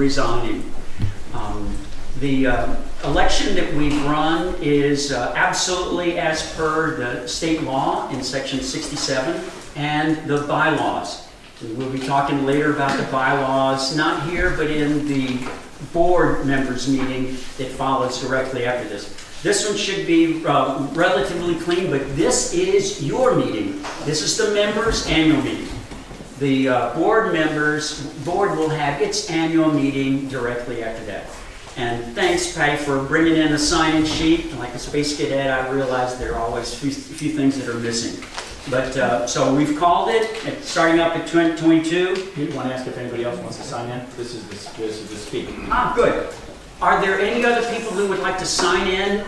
resigning. The election that we've run is absolutely as per the state law in section 67 and the bylaws. We'll be talking later about the bylaws, not here, but in the board members meeting that follows directly after this. This one should be relatively clean, but this is your meeting. This is the members' annual meeting. The board will have its annual meeting directly after that. And thanks, Patty, for bringing in a sign-in sheet. Like a space cadet, I realize there are always a few things that are missing. But so we've called it, starting up at 2022. You want to ask if anybody else wants to sign in? This is the speak. Ah, good. Are there any other people who would like to sign in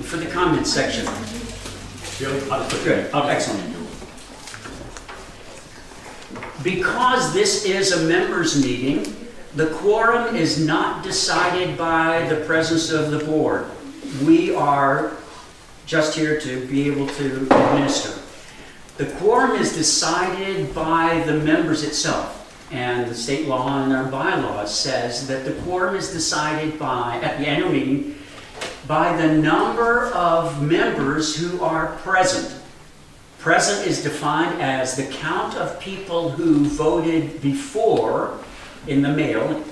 for the comments section? Good. Excellent. Because this is a members' meeting, the quorum is not decided by the presence of the board. We are just here to be able to administer. The quorum is decided by the members itself. And the state law and our bylaws says that the quorum is decided at the annual meeting, by the number of members who are present. Present is defined as the count of people who voted before in the mail,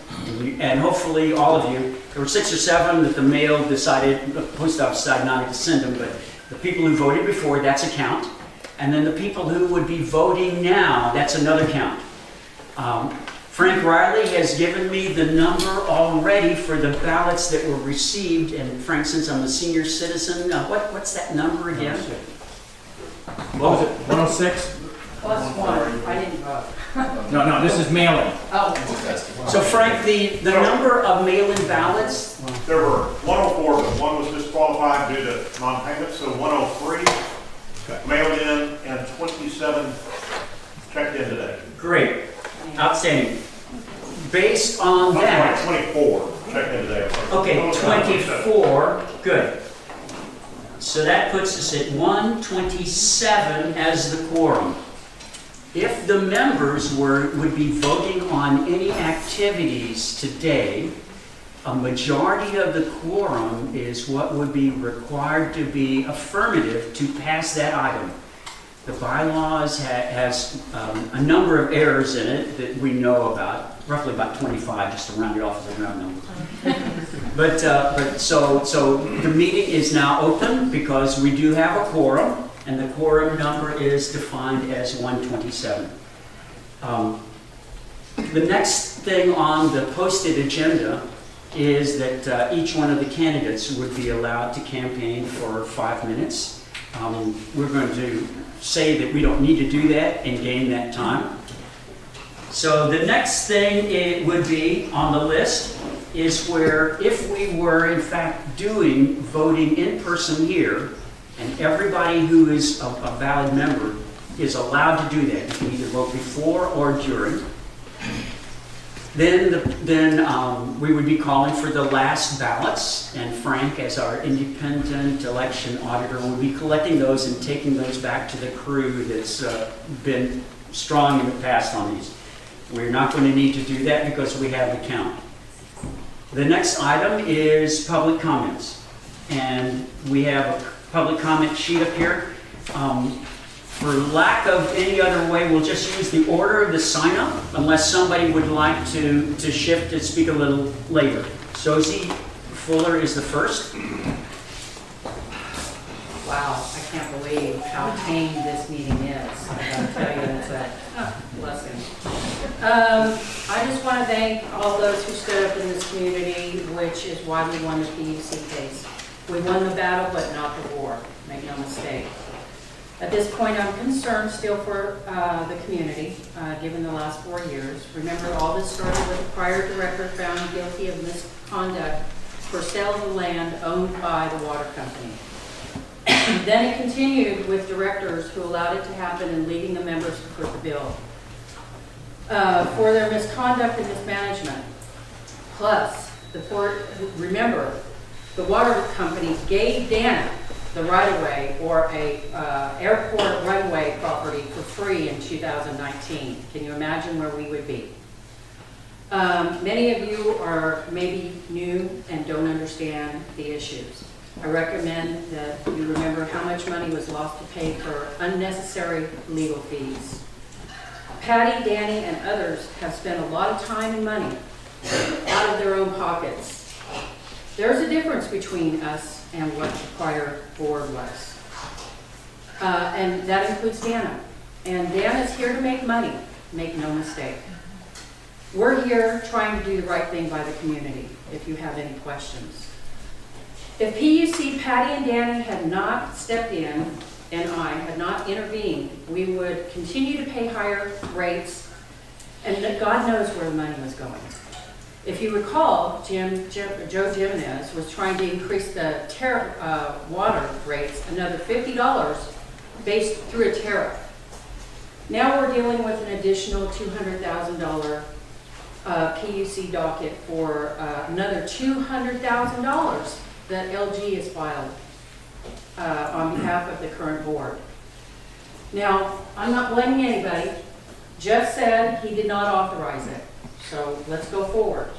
and hopefully all of you, there were 6 or 7 that the mail decided, the post office decided not to send them, but the people who voted before, that's a count. And then the people who would be voting now, that's another count. Frank Riley has given me the number already for the ballots that were received, and Frank, since I'm a senior citizen, what's that number again? What was it, 106? Plus 1, I didn't vote. No, this is mailing. Oh. So Frank, the number of mail-in ballots? There were 104, but one was disqualified due to non-payment, so 103 mailed in and 27 checked in today. Great. Outstanding. Based on that... 24 checked in today. Okay, 24. Good. So that puts us at 127 as the quorum. If the members would be voting on any activities today, a majority of the quorum is what would be required to be affirmative to pass that item. The bylaws has a number of errors in it that we know about, roughly about 25, just to round it off as a round number. But so the meeting is now open because we do have a quorum, and the quorum number is defined as 127. The next thing on the posted agenda is that each one of the candidates would be allowed to campaign for 5 minutes. We're going to say that we don't need to do that and gain that time. So the next thing it would be on the list is where if we were in fact doing voting in person here, and everybody who is a valid member is allowed to do that. You can either vote before or during. Then we would be calling for the last ballots, and Frank, as our independent election auditor, will be collecting those and taking those back to the crew that's been strong in the past on these. We're not going to need to do that because we have the count. The next item is public comments, and we have a public comment sheet up here. For lack of any other way, we'll just use the order of the sign-up, unless somebody would like to shift and speak a little later. Sozie Fuller is the first. Wow, I can't believe how tame this meeting is. I gotta tell you, it's a blessing. I just want to thank all those who stood up in this community, which is why we won the PUC case. We won the battle, but not the war. Make no mistake. At this point, I'm concerned still for the community, given the last 4 years. Remember, all this started with a prior director found guilty of misconduct for sale of the land owned by the water company. Then it continued with directors who allowed it to happen and leading the members to foot the bill for their misconduct and mismanagement. Plus, remember, the water company gave Dana the right-of-way or a airport runway property for free in 2019. Can you imagine where we would be? Many of you are maybe new and don't understand the issues. I recommend that you remember how much money was lost to pay for unnecessary legal fees. Patty, Danny, and others have spent a lot of time and money out of their own pockets. There's a difference between us and what the prior board was. And that includes Dana. And Dana's here to make money, make no mistake. We're here trying to do the right thing by the community, if you have any questions. If PUC, Patty and Danny had not stepped in, and I had not intervened, we would continue to pay higher rates, and that God knows where the money was going. If you recall, Joe Jimenez was trying to increase the water rates another $50 based through a tariff. Now we're dealing with an additional $200,000 PUC docket for another $200,000 that LG has filed on behalf of the current board. Now, I'm not blaming anybody. Jeff said he did not authorize it, so let's go forward.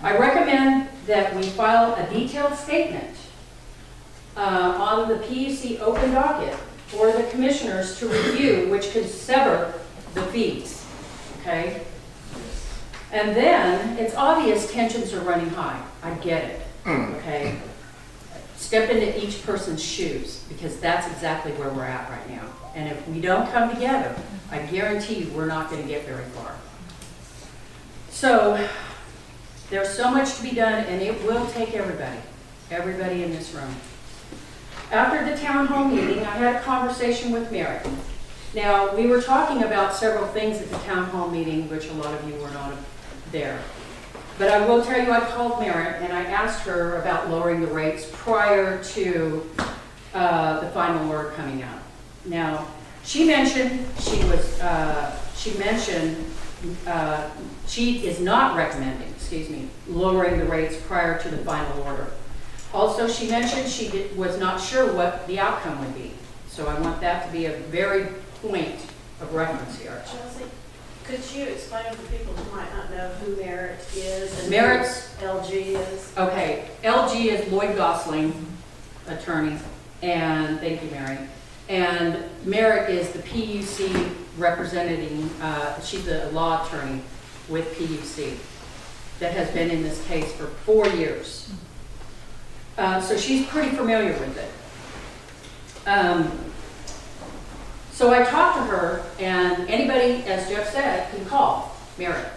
I recommend that we file a detailed statement on the PUC open docket for the commissioners to review, which could sever the fees, okay? And then, it's obvious tensions are running high. I get it, okay? Step into each person's shoes, because that's exactly where we're at right now. And if we don't come together, I guarantee you we're not going to get very far. So, there's so much to be done, and it will take everybody in this room. After the town hall meeting, I had a conversation with Merritt. Now, we were talking about several things at the town hall meeting, which a lot of you were not there. But I will tell you, I called Merritt and I asked her about lowering the rates prior to the final order coming out. Now, she mentioned she is not recommending, lowering the rates prior to the final order. Also, she mentioned she was not sure what the outcome would be. So I want that to be a very point of reference here. Chelsea, could you explain for people who might not know who Merritt is and Merritt's who LG is? Okay, LG is Lloyd Gosling, attorney, and thank you, Mary. And Merritt is the PUC representing, she's a law attorney with PUC that has been in this case for 4 years. So she's pretty familiar with it. So I talked to her, and anybody, as Jeff said, can call Merritt,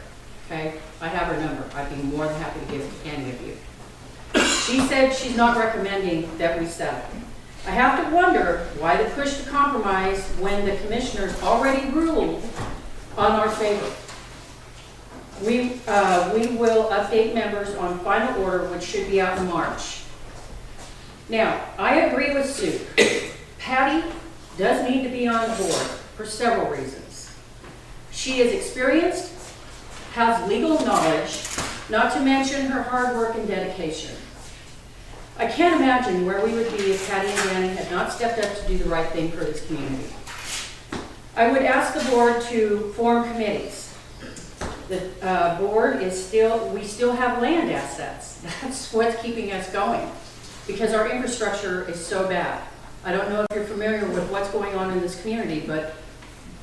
okay? I have her number. I'd be more than happy to give it to any of you. She said she's not recommending that we settle. I have to wonder why the push to compromise when the commissioners already ruled on our favor. We will update members on final order, which should be out in March. Now, I agree with Sue. Patty does need to be on the board for several reasons. She is experienced, has legal knowledge, not to mention her hard work and dedication. I can't imagine where we would be if Patty and Danny had not stepped up to do the right thing for this community. I would ask the board to form committees. The board is we still have land assets. That's what's keeping us going, because our infrastructure is so bad. I don't know if you're familiar with what's going on in this community, but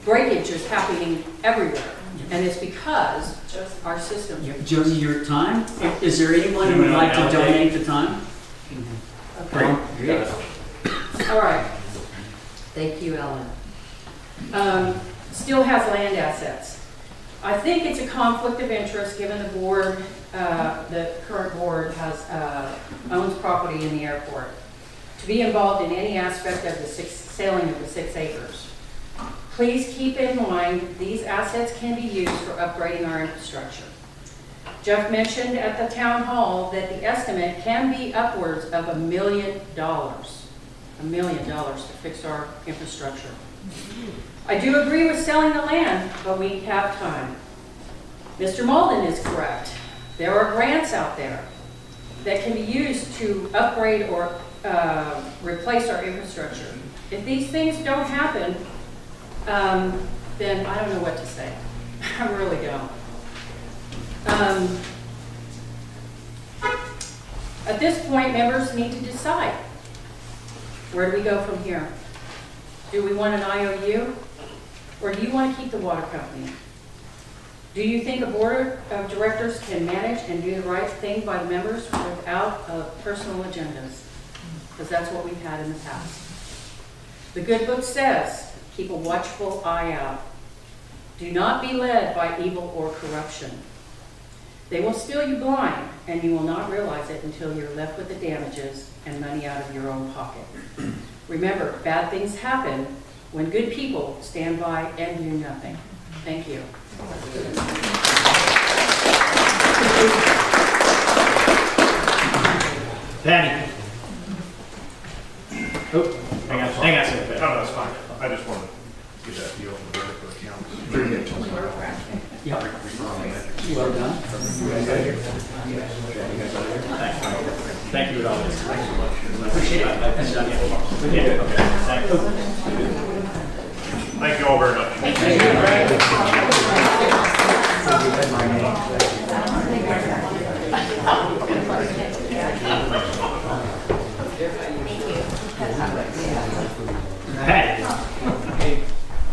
breakage is happening everywhere. And it's because our system. Josie, your time? Is there anyone who would like to donate the time? Okay. Great. All right. Thank you, Ellen. Still has land assets. I think it's a conflict of interest given the board, the current board owns property in the airport, to be involved in any aspect of the selling of the 6 acres. Please keep in mind these assets can be used for upgrading our infrastructure. Jeff mentioned at the town hall that the estimate can be upwards of $1 million. $1 million to fix our infrastructure. I do agree with selling the land, but we have time. Mr. Malden is correct. There are grants out there that can be used to upgrade or replace our infrastructure. If these things don't happen, then I don't know what to say. I really don't. At this point, members need to decide. Where do we go from here? Do we want an IOU? Or do you want to keep the water company? Do you think a board of directors can manage and do the right thing by the members without personal agendas? Because that's what we've had in the past. The good book says, keep a watchful eye out. Do not be led by evil or corruption. They will steal you blind, and you will not realize it until you're left with the damages and money out of your own pocket. Remember, bad things happen when good people stand by and do nothing. Thank you. Patty. Oh, hang on a second. No, no, it's fine. I just wanted to get that deal from the board for accounts. Yeah. Well done. Thank you with all this. Appreciate it. That's done, yeah. Okay, thank you. Thank you all very much. Patty.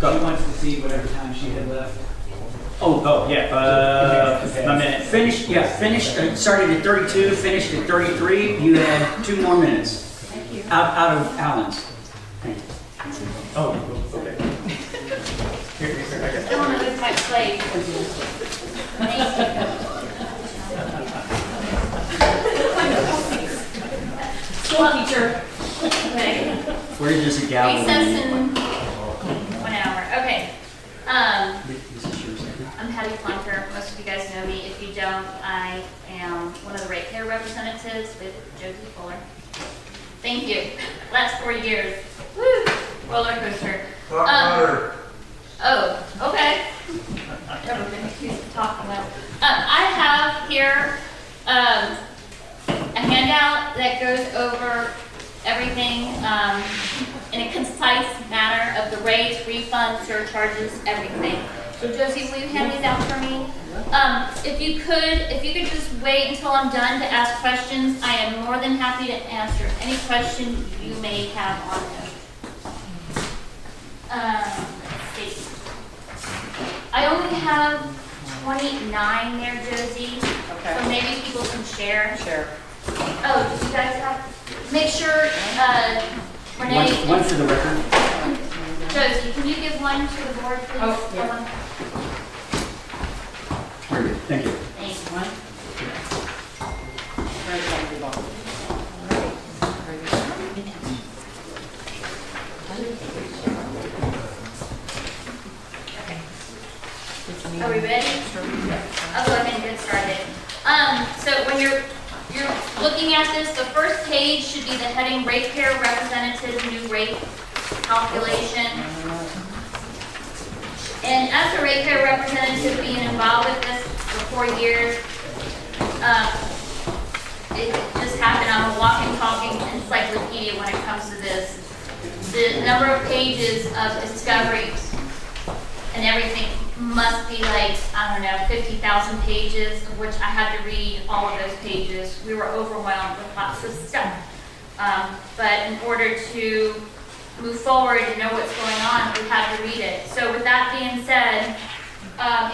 She wants to see whatever time she had left. Oh, yeah, a minute. Finished, started at 32, finished at 33. You had 2 more minutes. Thank you. Out of Alan's. Thank you. Oh, okay. I want to live my plate. School teacher. Okay. Where does it gavel? Recess in 1 hour. Okay. I'm Patty Plunker. Most of you guys know me. If you don't, I am one of the ratepayer representatives with Josie Fuller. Thank you. Last 4 years. Woo! Roller coaster. Oh, okay. Never been accused of talking well. I have here a handout that goes over everything in a concise manner of the rates, refunds, surcharges, everything. So Josie, will you hand these out for me? If you could just wait until I'm done to ask questions, I am more than happy to answer any question you may have on those. Let's see. I only have 29 there, Josie. Okay. So maybe people can share. Sure. Oh, do you guys have, make sure, Renee. One for the record. Josie, can you give one to the board, please? Oh, yeah. One. Very good. Thank you. Thanks. One. Very good. All right. Very good. Are we ready? I'll go ahead and get started. So when you're looking at this, the first page should be the heading Ratepayer Representative New Rate Calculation. And as a ratepayer representative being involved with this for 4 years, it just happened. I'm a walking, talking encyclopedia when it comes to this. The number of pages of discoveries and everything must be like, I don't know, 50,000 pages, of which I had to read all of those pages. We were overwhelmed with lots of stuff. But in order to move forward and know what's going on, we had to read it. So with that being said,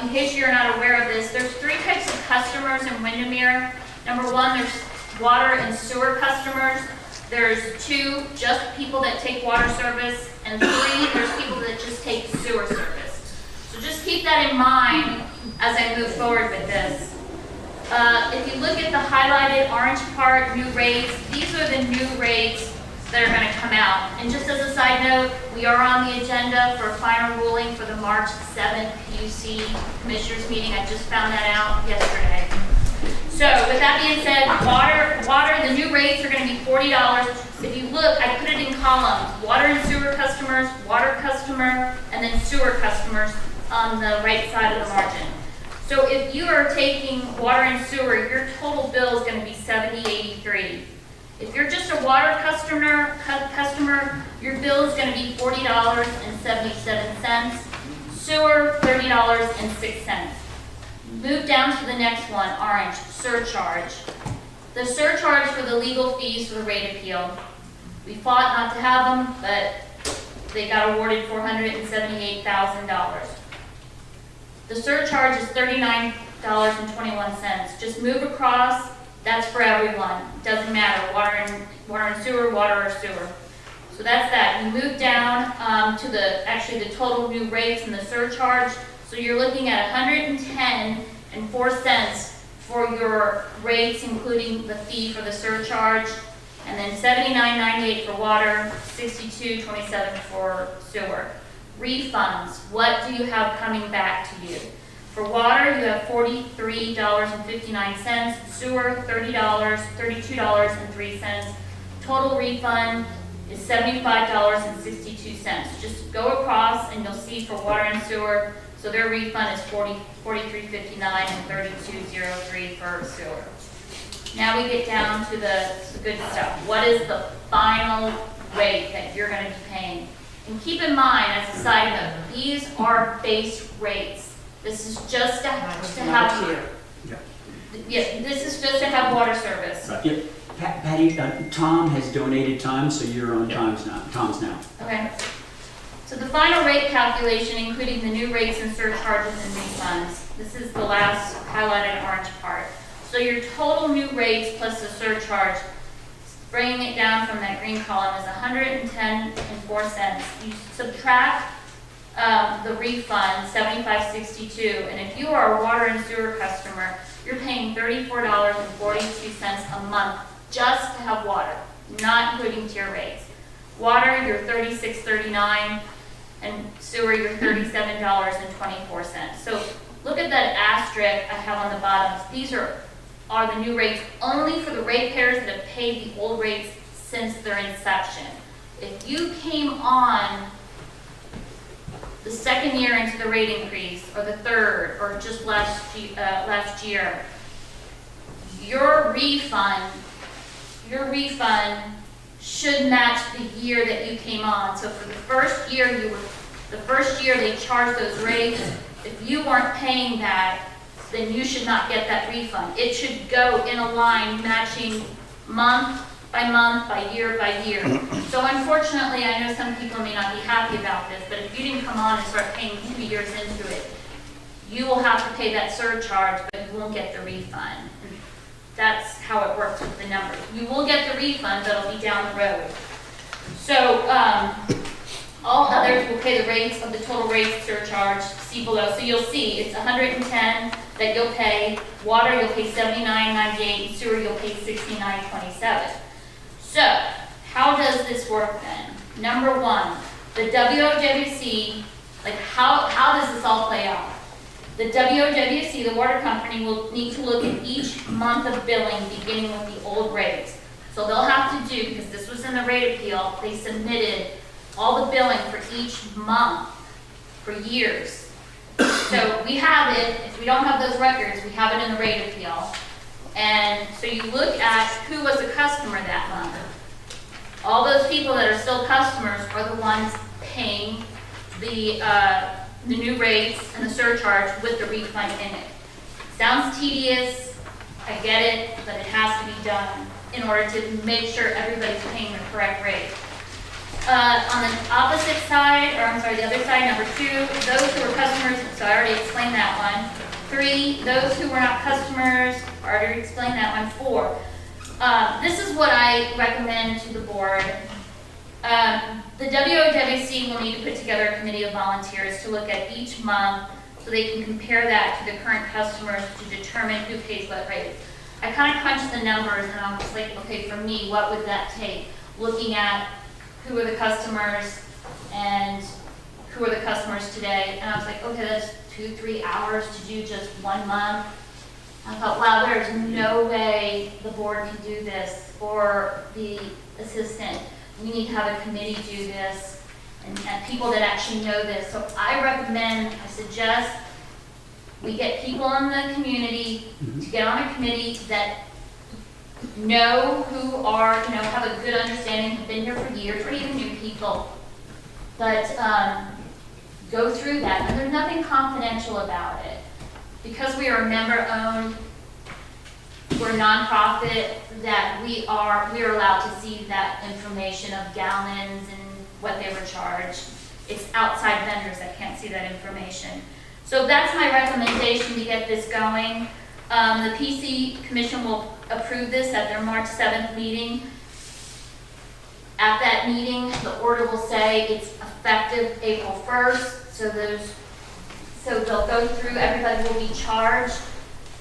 in case you're not aware of this, there's 3 types of customers in Windermere. Number 1, there's water and sewer customers. There's 2, just people that take water service. And 3, there's people that just take sewer service. So just keep that in mind as I move forward with this. If you look at the highlighted orange part, new rates, these are the new rates that are going to come out. And just as a side note, we are on the agenda for a final ruling for the March 7th PUC Commissioners meeting. I just found that out yesterday. So with that being said, water, the new rates are going to be $40. If you look, I put it in columns. Water and sewer customers, water customer, and then sewer customers on the right side of the margin. So if you are taking water and sewer, your total bill is going to be $70.83. If you're just a water customer, your bill is going to be $40.77. Sewer, $30.06. Move down to the next one, orange, surcharge. The surcharge for the legal fees for the rate appeal. We fought not to have them, but they got awarded $478,000. The surcharge is $39.21. Just move across, that's for everyone. Doesn't matter, water and sewer, water or sewer. So that's that. You move down to the total new rates and the surcharge. So you're looking at 110.04 cents for your rates, including the fee for the surcharge, and then 79.98 for water, 62.27 for sewer. Refunds, what do you have coming back to you? For water, you have $43.59, sewer, $32.03. Total refund is $75.62. Just go across and you'll see for water and sewer, so their refund is $43.59 and $32.03 for sewer. Now we get down to the good stuff. What is the final rate that you're going to be paying? And keep in mind, as a side note, these are base rates. This is just to have, this is just to have water service. Yeah, Patty, Tom has donated time, so you're on Tom's now. Okay. So the final rate calculation, including the new rates and surcharges and refunds. This is the last highlighted orange part. So your total new rates plus the surcharge, bringing it down from that green column, is 110.04 cents. You subtract the refund, $75.62, and if you are a water and sewer customer, you're paying $34.42 a month just to have water, not including tier rates. Water, you're $36.39, and sewer, you're $37.24. So look at that asterisk I have on the bottom. These are the new rates only for the ratepayers that have paid the old rates since their inception. If you came on the second year into the rate increase, or the third, or just last year, your refund should match the year that you came on. So for the first year they charged those rates. If you weren't paying that, then you should not get that refund. It should go in a line matching month by month, by year. So unfortunately, I know some people may not be happy about this, but if you didn't come on and start paying 2 years into it, you will have to pay that surcharge, but you won't get the refund. That's how it works with the numbers. You will get the refund, but it'll be down the road. So all others will pay the rates of the total rate surcharge, see below. So you'll see it's 110 that you'll pay, water you'll pay $79.98, sewer you'll pay $69.27. So how does this work then? Number one, the WOWC, like how does this all play out? The WOWC, the water company, will need to look at each month of billing beginning with the old rates. So they'll have to do, because this was in the rate appeal, they submitted all the billing for each month for years. So we have it, if we don't have those records, we have it in the rate appeal. And so you look at who was a customer that month. All those people that are still customers are the ones paying the new rates and the surcharge with the refund in it. Sounds tedious, I get it, but it has to be done in order to make sure everybody's paying the correct rate. On the opposite side, or I'm sorry, the other side, number 2, those who were customers, so I already explained that one. 3, those who were not customers, I already explained that one. 4, this is what I recommend to the board. The WOWC will need to put together a committee of volunteers to look at each month so they can compare that to the current customers to determine who pays what rate. I kind of crunched the numbers and I was like, okay, for me, what would that take? Looking at who are the customers and who are the customers today. And I was like, okay, that's 2-3 hours to do just 1 month. I thought, wow, there's no way the board can do this, or the assistant. We need to have a committee do this, and people that actually know this. So I suggest we get people in the community to get on a committee that know who are, have a good understanding, have been here for years, or even new people. But go through that, and there's nothing confidential about it. because we are member-owned, we're a nonprofit, that we are allowed to see that information of gallons and what they were charged. It's outside vendors that can't see that information. So that's my recommendation to get this going. The PC Commission will approve this at their March 7th meeting. At that meeting, the order will say it's effective April 1st, so they'll go through, everybody will be charged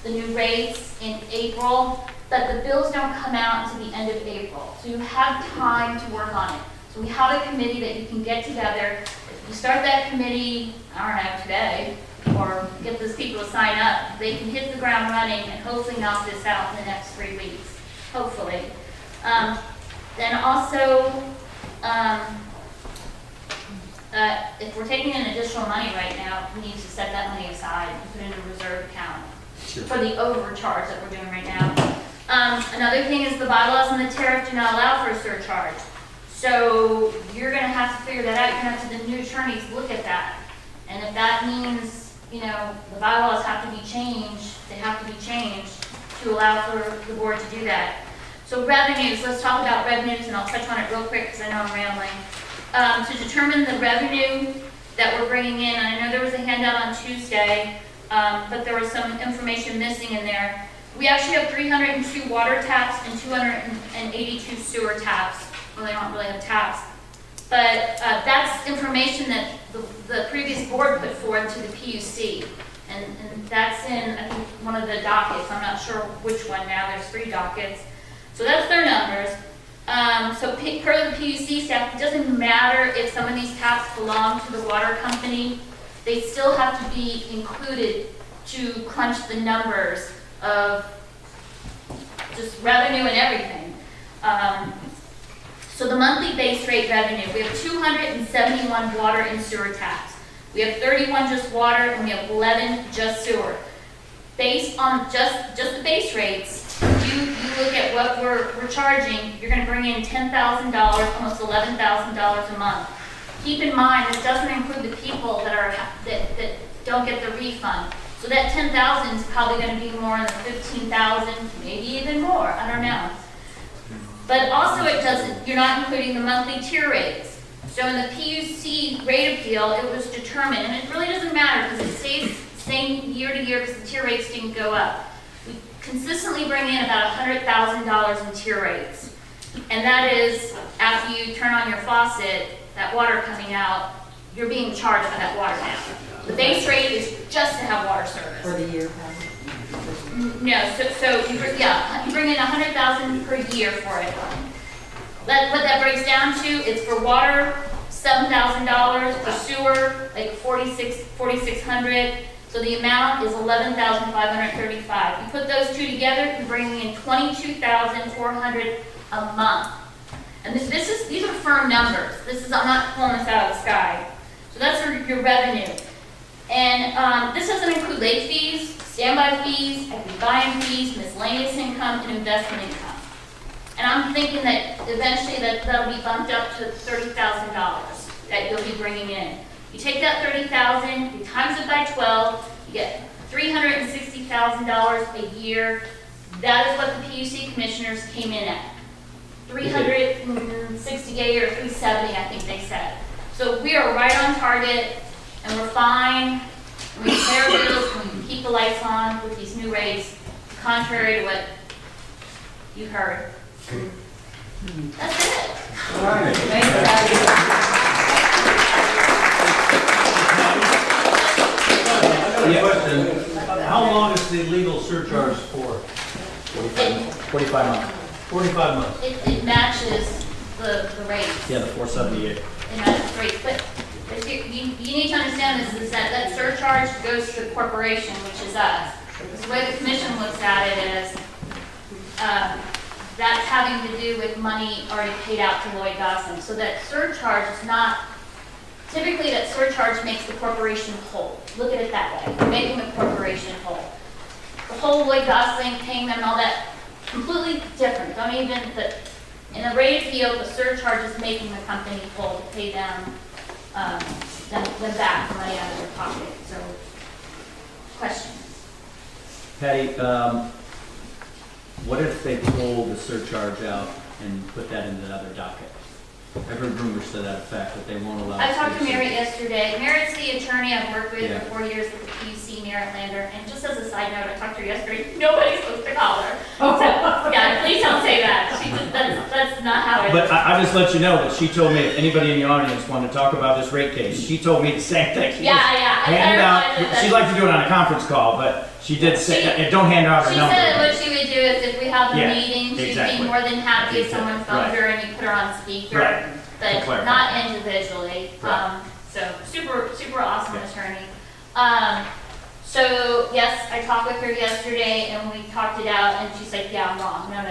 the new rates in April, but the bills don't come out until the end of April. So you have time to work on it. So we have a committee that you can get together. If you start that committee, I don't know, today, or get those people to sign up, they can hit the ground running and hopefully knock this out in the next 3 weeks, hopefully. Then also, if we're taking in additional money right now, we need to set that money aside and put it in a reserve account for the overcharge that we're doing right now. Another thing is the bylaws and the tariff do not allow for a surcharge. So you're gonna have to figure that out. You're gonna have to, the new attorneys look at that. And if that means, you know, the bylaws have to be changed, they have to be changed to allow for the board to do that. So revenues, let's talk about revenues, and I'll touch on it real quick because I know I'm rambling. To determine the revenue that we're bringing in, and I know there was a handout on Tuesday, but there was some information missing in there. We actually have 302 water taps and 282 sewer taps. Well, they don't really have taps. But that's information that the previous board put forward to the PUC. And that's in, I think, one of the dockets. I'm not sure which one now. There's 3 dockets. So that's their numbers. So per the PUC staff, it doesn't matter if some of these taps belong to the water company. They still have to be included to crunch the numbers of just revenue and everything. So the monthly base rate revenue, we have 271 water and sewer taps. We have 31 just water, and we have 11 just sewer. Based on just the base rates, you look at what we're charging, you're gonna bring in $10,000, almost $11,000 a month. Keep in mind, this doesn't include the people that don't get the refund. So that 10,000 is probably gonna be more in the 15,000, maybe even more, I don't know. But also you're not including the monthly tier rates. So in the PUC rate appeal, it was determined, and it really doesn't matter because it stays the same year to year because the tier rates didn't go up. We consistently bring in about $100,000 in tier rates. And that is, after you turn on your faucet, that water coming out, you're being charged for that water now. The base rate is just to have water service. For the year. No, so you bring in $100,000 per year for it. What that breaks down to is for water, $7,000, for sewer, like $4,600. So the amount is $11,535. You put those two together, you're bringing in $22,400 a month. And these are firm numbers. I'm not pulling this out of the sky. So that's your revenue. And this doesn't include late fees, standby fees, equity buying fees, miscellaneous income, and investment income. And I'm thinking that eventually that'll be bumped up to $30,000 that you'll be bringing in. You take that $30,000, you times it by 12, you get $360,000 a year. That is what the PUC commissioners came in at. 368 or 370, I think they said. So we are right on target, and we're fine. We can pay our bills, and we can keep the lights on with these new rates, contrary to what you heard. That's it. All right. Thank you. I got a question. How long is the legal surcharge for? 45 months. 45 months. It matches the rates. Yeah, the 478. It matches rates, but you need to understand this is that surcharge goes to the corporation, which is us. The way the commission looks at it is that's having to do with money already paid out to Lloyd Gossling. So that surcharge is not, typically that surcharge makes the corporation whole. Look at it that way, making the corporation whole. The whole Lloyd Gossling, paying them all that, completely different. Don't even, in a rated field, the surcharge is making the company whole to pay them back the money out of their pocket. So, questions? Patty, what if they pull the surcharge out and put that into the other docket? I've heard rumors to that effect, that they won't allow. I talked to state Merritt surcharge. yesterday. Merritt's the attorney I've worked with Yeah. for 4 years with the PUC, Merritt Lander, and just as a side note, I talked to her yesterday, nobody's supposed to call her. So, yeah, please don't say that. That's not how it is. But I just let you know that she told me if anybody in the audience wanted to talk about this rate case, she told me the same thing. She Yeah, just yeah, I handed realized out, that she'd like to do it on a conference call, but she did say, don't hand out her She number. said what she would do is if we have a Yeah, meeting, she'd exactly. be more than happy if someone phoned Right. her and you put her on speaker. Right. To But clarify. not individually. Right. So super awesome Yeah. attorney. So yes, I talked with her yesterday and we talked it out and she's like, yeah, I'm wrong. No.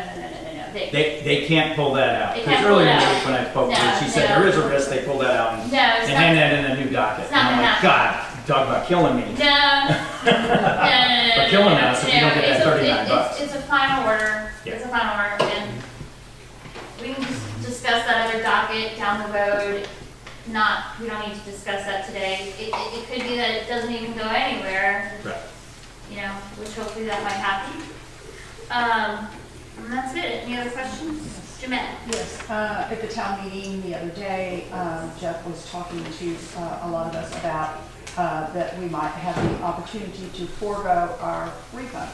They can't pull that out. They Because can't pull earlier it in the out. week when I spoke to No, her, she said no. there is a risk they pull that out and No, it's not. hand that in a new docket. It's not And I'm gonna like, God, you talk about killing me. No. For killing us if you don't get that 39 bucks. It's a final order. Yeah. It's a final order and we can discuss that other docket down the road. We don't need to discuss that today. It could be that it doesn't even go anywhere. Right. You know, which hopefully that might happen. And that's it. Any other questions? Jeanette? Yes, at the town meeting the other day, Jeff was talking to a lot of us about that we might have the opportunity to forego our refund.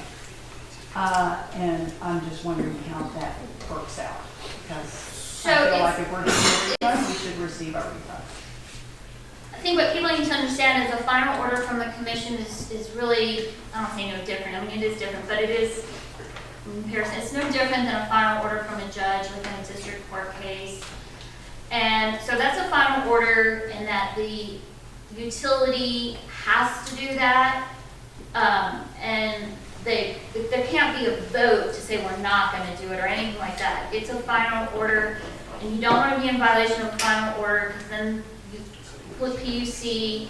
And I'm just wondering how that works out, because I feel like if we're getting a refund, we should receive our refund. I think what people need to understand is a final order from the commission is really, I don't say no different, I mean, it is different, but it is, in comparison, it's no different than a final order from a judge within a district court case. And so that's a final order in that the utility has to do that. And there can't be a vote to say we're not gonna do it or anything like that. It's a final order, and you don't wanna be in violation of a final order, because then with PUC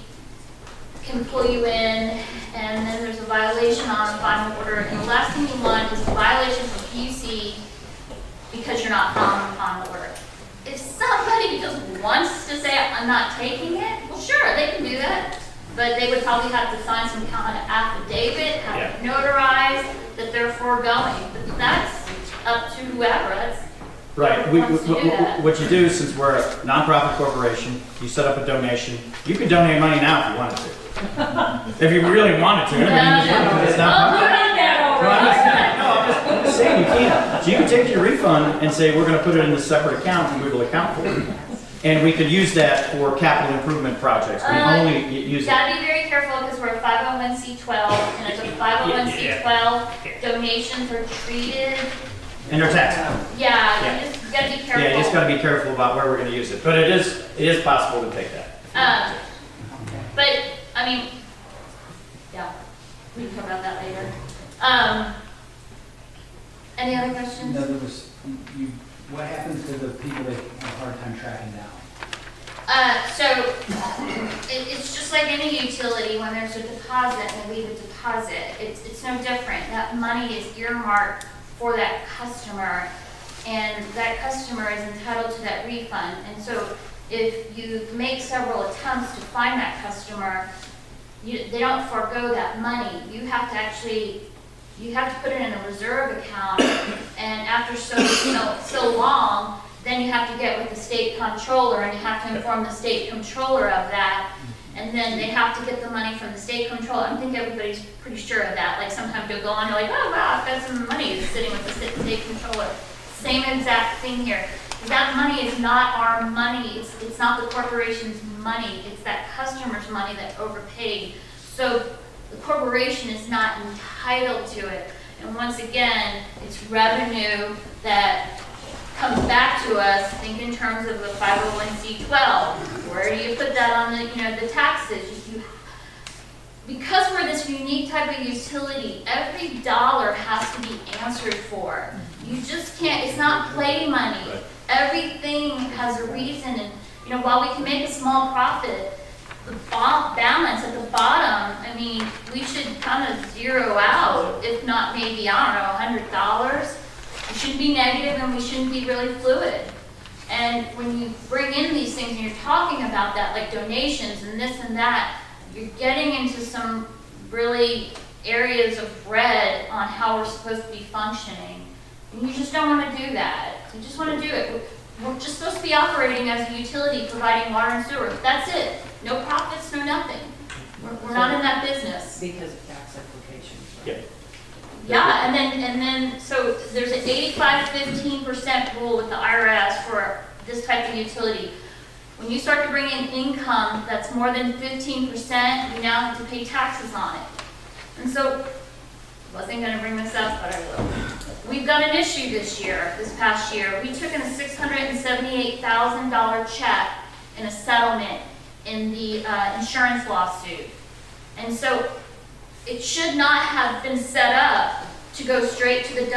can pull you in, and then there's a violation on a final order, and the last thing you want is a violation from PUC because you're not following the final order. If somebody just wants to say, I'm not taking it, well, sure, they can do that, but they would probably have to sign some kind of affidavit, have it notarized, that they're foregoing, but that's up to whoever, that's Right. whoever wants to do that. What you do, since we're a nonprofit corporation, you set up a donation. You can donate money now if you wanted to. If you really wanted to. It's not. Oh, put it in there. I'm just saying you can't. So you can take your refund and say, we're gonna put it in a separate account and we will account for it. And we could use that for capital improvement projects. We only use You it. gotta be very careful because we're a 501c12, and as a 501c12, donations are treated, And they're taxable. yeah, you just gotta be careful. Yeah, you just gotta be careful about where we're gonna use it. But it is possible to take that. But, I mean, yeah, we can talk about that later. Any other questions? In other words, what happens to the people that have a hard time tracking down? So, it's just like any utility, when there's a deposit and they leave a deposit, it's no different. That money is earmarked for that customer, and that customer is entitled to that refund. And so, if you make several attempts to find that customer, they don't forego that money. You have to put it in a reserve account, and after so long, then you have to get with the state comptroller, and you have to inform the state comptroller of that, and then they have to get the money from the state comptroller. I think everybody's pretty sure of that. Like sometimes you'll go on, you're like, oh wow, I've got some money sitting with the state comptroller. Same exact thing here. That money is not our money. It's not the corporation's money. It's that customer's money that overpaid. So the corporation is not entitled to it. And once again, it's revenue that comes back to us. Think in terms of a 501c12. Where do you put that on the taxes? Because we're this unique type of utility, every dollar has to be answered for. You just can't, it's not play money. Right. Everything has a reason, and while we can make a small profit, the balance at the bottom, I mean, we should kind of zero out, if not maybe, I don't know, $100. We shouldn't be negative and we shouldn't be really fluid. And when you bring in these things and you're talking about that, like donations and this and that, you're getting into some really areas of red on how we're supposed to be functioning. And you just don't want to do that. You just want to do it. We're just supposed to be operating as a utility, providing water and sewer. That's it. No profits, no nothing. We're not in that business. Because of tax implications. Yeah. Yeah, and then, so there's an 85-15% rule with the IRS for this type of utility. When you start to bring in income that's more than 15%, you now have to pay taxes on it. And so, wasn't gonna bring this up, but I will. We've got an issue this past year. We took in a $678,000 check in a settlement in the insurance lawsuit. And so, it should not have been set up to go straight to the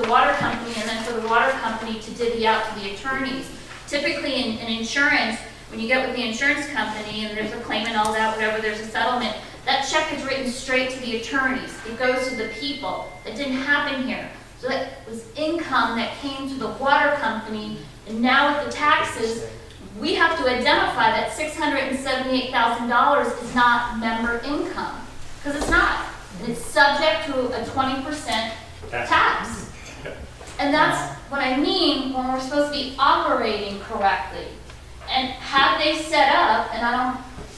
water company and then for the water company to divvy out to the attorneys. Typically in insurance, when you get with the insurance company and there's a claim and all that, whatever, there's a settlement, that check is written straight to the attorneys. It goes to the people. That didn't happen here. So that was income that came to the water company, and now with the taxes, we have to identify that $678,000 is not member income. Because it's not. It's subject to a 20% tax. And that's what I mean when we're supposed to be operating correctly. And had they set up, and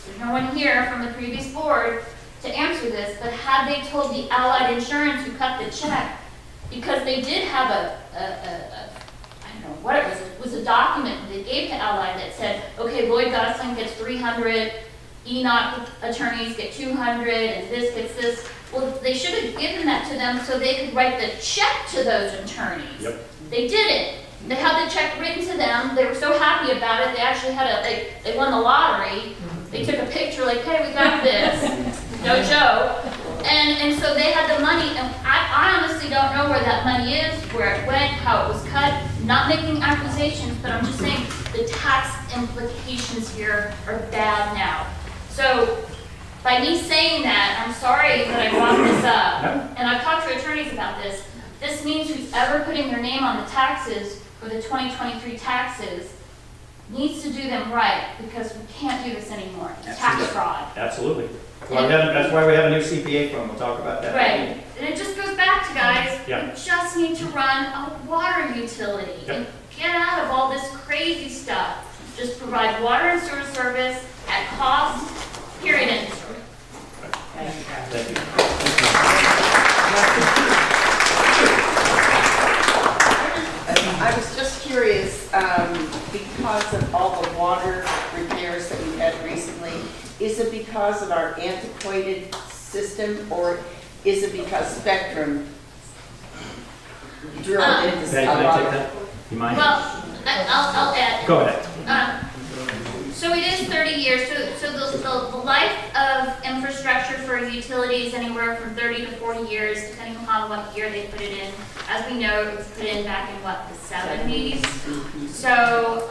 there's no one here from the previous board to answer this, but had they told the Allied Insurance who cut the check, because they did have I don't know what it was a document they gave to Allied that said, okay, Lloyd Gosling gets 300, Enoch attorneys get 200, and this gets this. Well, they should have given that to them so they could write the check to those attorneys. Yep. They didn't. They had the check written to them. They were so happy about it. They actually had they won the lottery. They took a picture like, hey, we got this. No joke. And so they had the money, and I honestly don't know where that money is, where it went, how it was cut. Not making accusations, but I'm just saying the tax implications here are bad now. So by me saying that, I'm sorry that I brought this up, and I've talked to attorneys about this. This means who's ever putting their name on the taxes for the 2023 taxes needs to do them right, because we can't do this anymore. It's tax fraud. Absolutely. That's why we have a new CPA firm. We'll talk about that. Right. And it just goes back to, guys, Yeah. we just need to run a water utility and get out of all this crazy stuff. Just provide water and sewer service at cost, period, end of story. Thank you. I was just curious, because of all the water repairs that we've had recently, is it because of our antiquated system, or is it because Spectrum drilled into Can I take that? You mind? Well, I'll add. Go ahead. So it is 30 years, so the life of infrastructure for a utility is anywhere from 30 to 40 years, depending upon what year they put it in. As we know, it was put in back in, what, the 70s? So,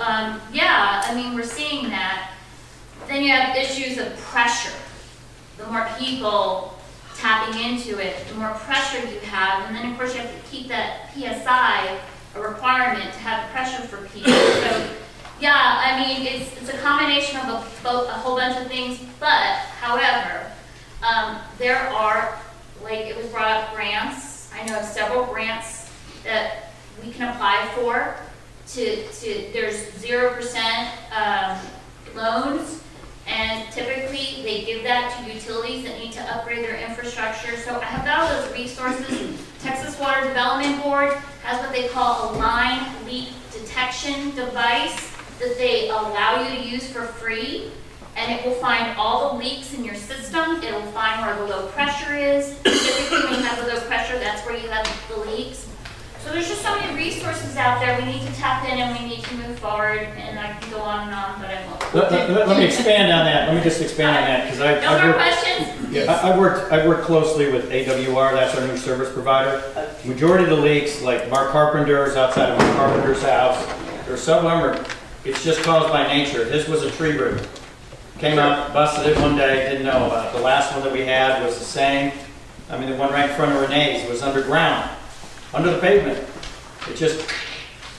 yeah, I mean, we're seeing that. Then you have issues of pressure. The more people tapping into it, the more pressure you have, and then of course you have to keep that PSI a requirement to have pressure for people. So, yeah, I mean, it's a combination of a whole bunch of things, but, however, there are, like it was brought up, grants. I know of several grants that we can apply for. There's 0% loans, and typically they give that to utilities that need to upgrade their infrastructure. So I have got all those resources. Texas Water Development Board has what they call a line leak detection device that they allow you to use for free, and it will find all the leaks in your system. It'll find where the low pressure is. Typically when you have the low pressure, that's where you have the leaks. So there's just so many resources out there. We need to tap in and we need to move forward, and I can go on and on, but I won't. Let me expand on that. Let me just expand on that, because No more questions? I worked closely with AWR, that's our new service provider. Majority of the leaks, like Mark Carpenter's, outside of Mark Carpenter's house, there's some of them it's just caused by nature. His was a tree root. Came up, busted it one day, didn't know about it. The last one that we had was the same. I mean, the one right in front of Renee's was underground, under the pavement. It just,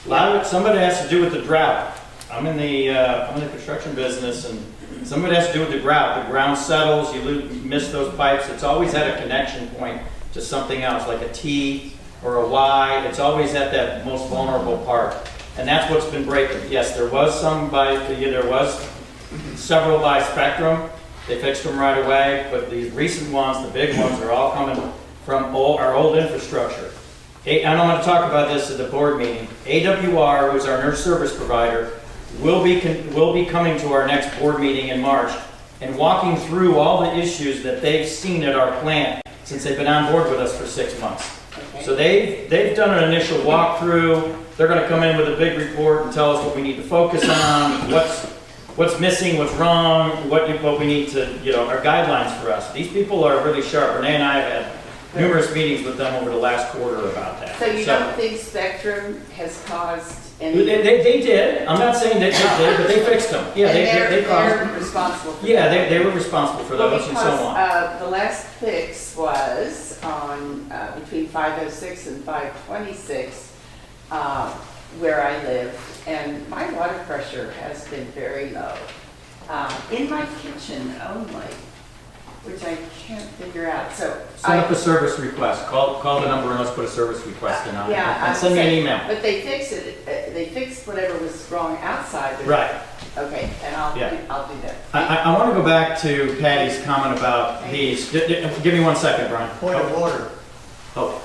a lot of it, some of it has to do with the drought. I'm in the construction business, and some of it has to do with the grout. The ground settles, you miss those pipes. It's always at a connection point to something else, like a T or a Y. It's always at that most vulnerable part. And that's what's been breaking. Yes, there was several by Spectrum. They fixed them right away, but these recent ones, the big ones, are all coming from our old infrastructure. I don't want to talk about this at the board meeting. AWR, who's our nurse service provider, will be coming to our next board meeting in March and walking through all the issues that they've seen at our plant since they've been on board with us for 6 months. Okay. So they've done an initial walkthrough. They're going to come in with a big report and tell us what we need to focus on, what's missing, what's wrong, what we need to, our guidelines for us. These people are really sharp. Renee and I have had numerous meetings with them over the last quarter about that. So you don't think Spectrum has caused any? They did. I'm not saying that they did, but they fixed them. Yeah, they caused them. They're responsible for Yeah, that. they were responsible for those and so on. Because the last fix was on between 506 and 526, where I live, and my water pressure has been very low. In my kitchen only, which I can't figure out. So Send up a service request. Call the number and let's put a service request in on it. yeah, And send me an email. But they fixed it. They fixed whatever was wrong outside. Right. Okay, and I'll do that. I want to go back to Patty's comment about these. Give me 1 second, Brian. Point of order, Oh,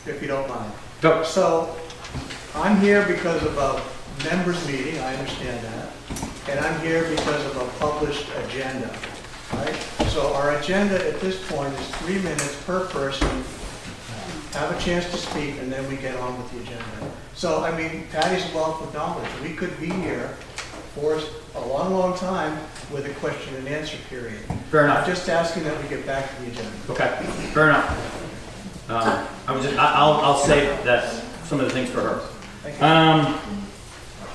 if you don't mind. go. So, I'm here because of a members meeting, I understand that, and I'm here because of a published agenda, right? So our agenda at this point is 3 minutes per person, have a chance to speak, and then we get on with the agenda. So, I mean, Patty's a wealth of knowledge. We could be here for a long, long time with a question and answer period. Fair enough. I'm just asking that we get back to the agenda. Okay, fair enough. I'll save that, some of the things for her. Thank you.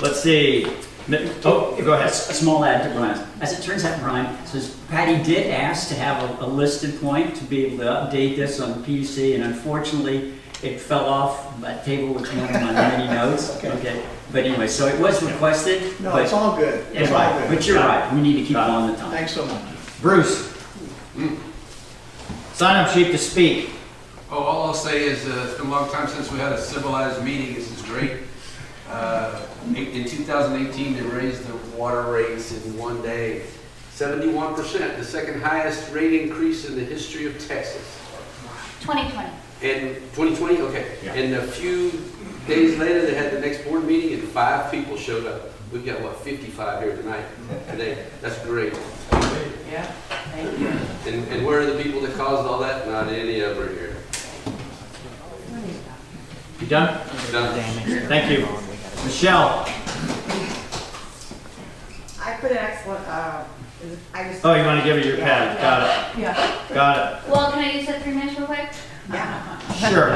Let's see. Oh, go ahead. A small add to Brian. As it turns out, Brian, says Patty did ask to have a listed point to be able to update this on the PUC, and unfortunately, it fell off that table which one of my many notes. Okay. But anyway, so it was requested. No, but it's all good. It's all right, good. but you're right. We need to keep on the time. Thanks so much. Bruce. Sign up sheet to speak. Oh, all I'll say is it's been a long time since we had a civilized meeting. This is great. In 2018, they raised the water rates in one day. 71%, the second highest rate increase in the history of Texas. 2020. And 2020, okay. Yeah. And a few days later, they had the next board meeting and 5 people showed up. We've got, 55 here today. That's great. Yeah, thank you. And where are the people that caused all that? Not any of them are here. You done? Done. Thank you. Michelle. I put an excellent, I just. Oh, you want to give her your pad? Got it. Yeah. Got Well, can I use that 3 minutes real quick? Yeah. it. Sure.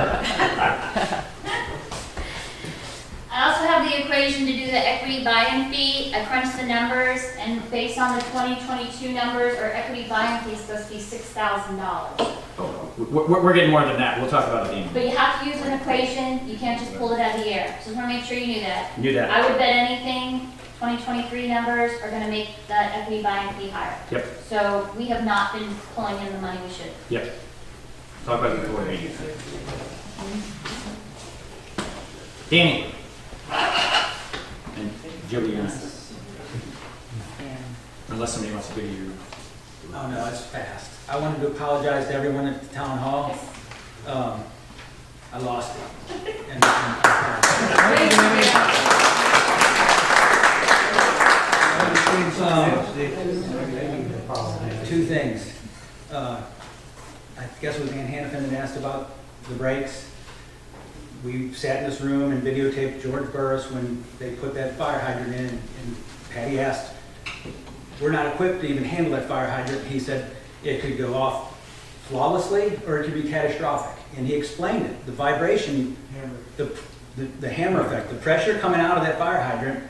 I also have the equation to do the equity buy-in fee. I crunched the numbers, and based on the 2022 numbers, our equity buy-in fee is supposed to be $6,000. We're getting more than that. We'll talk about it at the end. But you have to use an equation. You can't just pull it out of the air. So just want to make sure you knew that. Knew that. I would bet anything 2023 numbers are going to make the equity buy-in fee higher. Yep. So we have not been pulling in the money we should. Yep. Talk about it before the meeting. Danny. And Juliana. Unless somebody wants to give you. Oh, no, it's fast. I wanted to apologize to everyone at the town hall. I lost it. Two things. I guess it was Ann Hannafin that asked about the brakes. We sat in this room and videotaped George Burris when they put that fire hydrant in, and Patty asked, we're not equipped to even handle that fire hydrant. He said it could go off flawlessly or it could be catastrophic. And he explained it, the vibration, the hammer effect, the pressure coming out of that fire hydrant,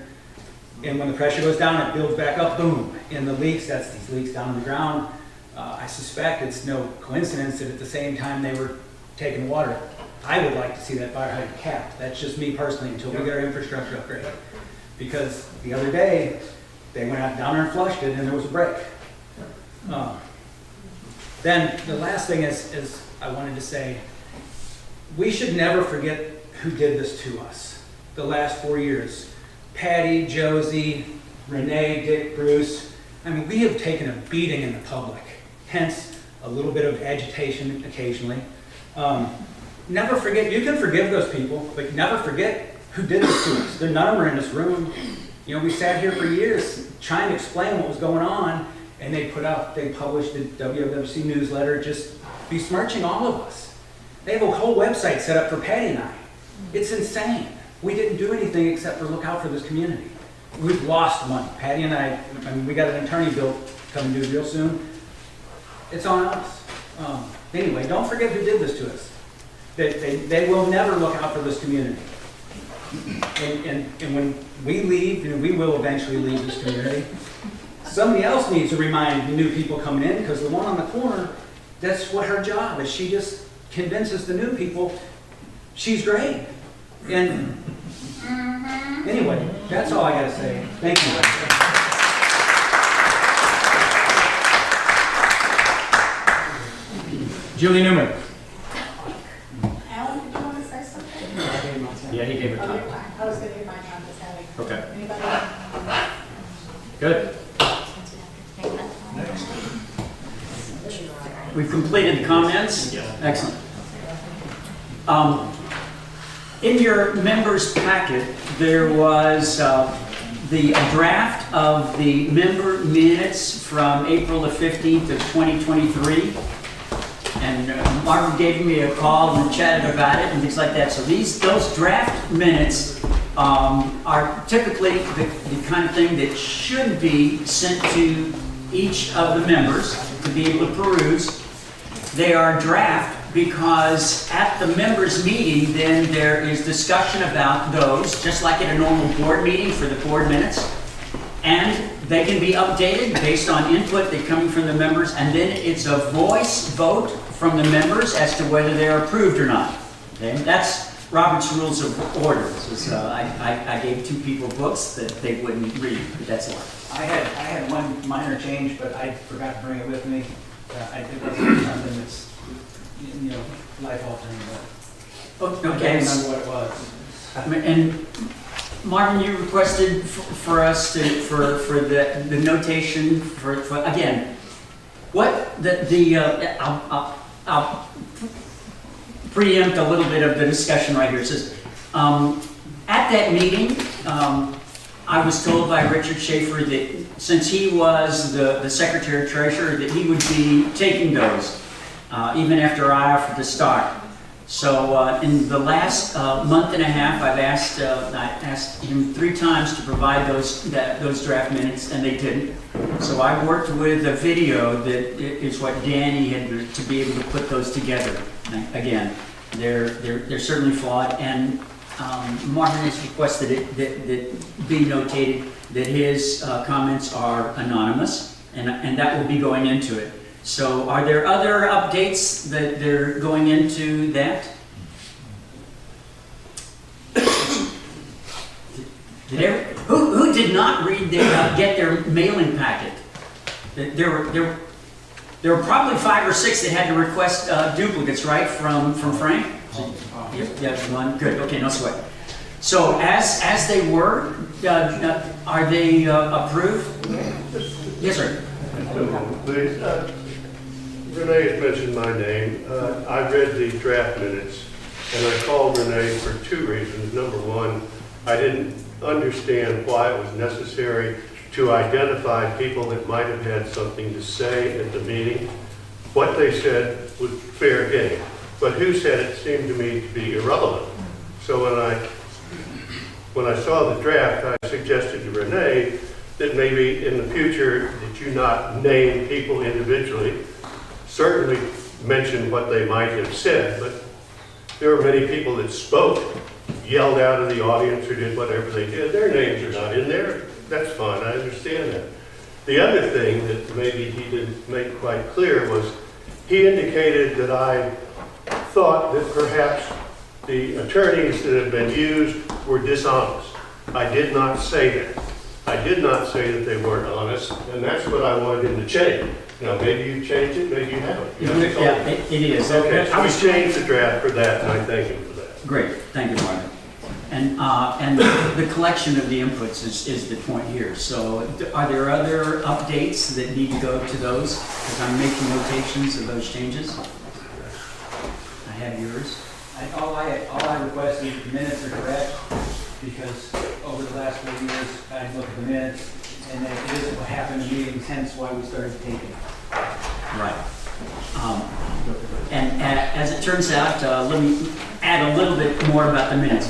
and when the pressure goes down, it builds back up, boom. And the leaks, that's these leaks down on the ground. I suspect it's no coincidence that at the same time they were taking water, I would like to see that fire hydrant capped. That's just me personally until we get our infrastructure upgraded. because the other day, they went out down there and flushed it and there was a break. Then the last thing is I wanted to say, we should never forget who did this to us the last 4 years. Patty, Josie, Renee, Dick, Bruce. I mean, we have taken a beating in the public, hence a little bit of agitation occasionally. Never forget, you can forgive those people, but never forget who did this to us. None of them are in this room. You know, we sat here for years trying to explain what was going on, and they published the WWC newsletter just besmirching all of us. They have a whole website set up for Patty and I. It's insane. We didn't do anything except for look out for this community. We've lost money. Patty and I mean, we got an attorney bill coming due real soon. It's on us. Anyway, don't forget who did this to us. They will never look out for this community. And when we leave, and we will eventually leave this community, somebody else needs to remind the new people coming in, because the one on the corner, that's what her job is. She just convinces the new people she's great. And anyway, that's all I got to say. Thank you. Julie Newman. Alan, did you want to say something? Yeah, he gave her time. I was going to give my time to Sally. Okay. Anybody? Good. We've completed the comments? Excellent. In your members' packet, there was the draft of the member minutes from April the 15th of 2023. And Marvin gave me a call and chatted about it and things like that. So those draft minutes are typically the kind of thing that should be sent to each of the members to be able to peruse. They are draft because at the members' meeting, then there is discussion about those, just like at a normal board meeting for the board minutes. And they can be updated based on input that coming from the members, and then it's a voice vote from the members as to whether they're approved or not. Okay? That's Robert's Rules of Order. So, I gave two people books that they wouldn't read, but that's all. I had one minor change, but I forgot to bring it with me. I think that's something that's, you know, life-altering, but I Okay. can't remember what it was. And Marvin, you requested for us to, for the notation for again, what I'll preempt a little bit of the discussion right here. It says, at that meeting, I was told by Richard Schaefer that since he was the Secretary Treasurer, that he would be taking those, even after I offered to start. So in the last month and a half, I asked him 3 times to provide those draft minutes, and they didn't. So I worked with a video that is what Danny had to be able to put those together. Again, they're certainly flawed, and Martin has requested that be notated that his comments are anonymous, and that will be going into it. So are there other updates that they're going into that? Who did not read get their mailing packet? There were probably 5 or 6 that had to request duplicates, right, from Frank? Yep, one. Good. Okay, no sweat. So as they were, are they approved? Yes, sir. Please. Renee has mentioned my name. I read the draft minutes, and I called Renee for 2 reasons. Number one, I didn't understand why it was necessary to identify people that might have had something to say at the meeting. What they said was fair game, but who said it seemed to me to be irrelevant. So when I saw the draft, I suggested to Renee that maybe in the future that you not name people individually, certainly mention what they might have said, but there were many people that spoke, yelled out of the audience or did whatever they did. Their names are not in there. That's fine, I understand that. The other thing that maybe he didn't make quite clear was he indicated that I thought that perhaps the attorneys that have been used were dishonest. I did not say that. I did not say that they weren't honest, and that's what I wanted him to change. Now, maybe you changed it, maybe you haven't. You know, it's all- Yeah, it is. Okay, I so we was- changed the draft for that, and I thank him for that. Great, thank you, Marvin. And the collection of the inputs is the point here. So are there other updates that need to go to those? Because I'm making notations of those changes. I have yours. All I request is the minutes are correct, because over the last 4 years, I've looked at the minutes, and it isn't what happened in meetings, hence why we started taking. Right. And as it turns out, let me add a little bit more about the minutes.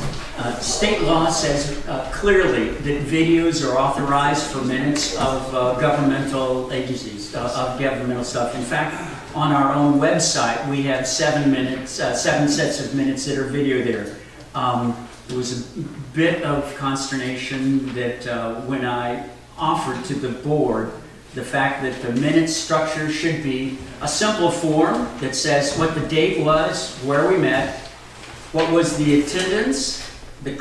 State law says clearly that videos are authorized for minutes of governmental agencies, of governmental stuff. In fact, on our own website, we have 7 sets of minutes that are video there. There was a bit of consternation that when I offered to the board the fact that the minutes structure should be a simple form that says what the date was, where we met, what was the attendance, the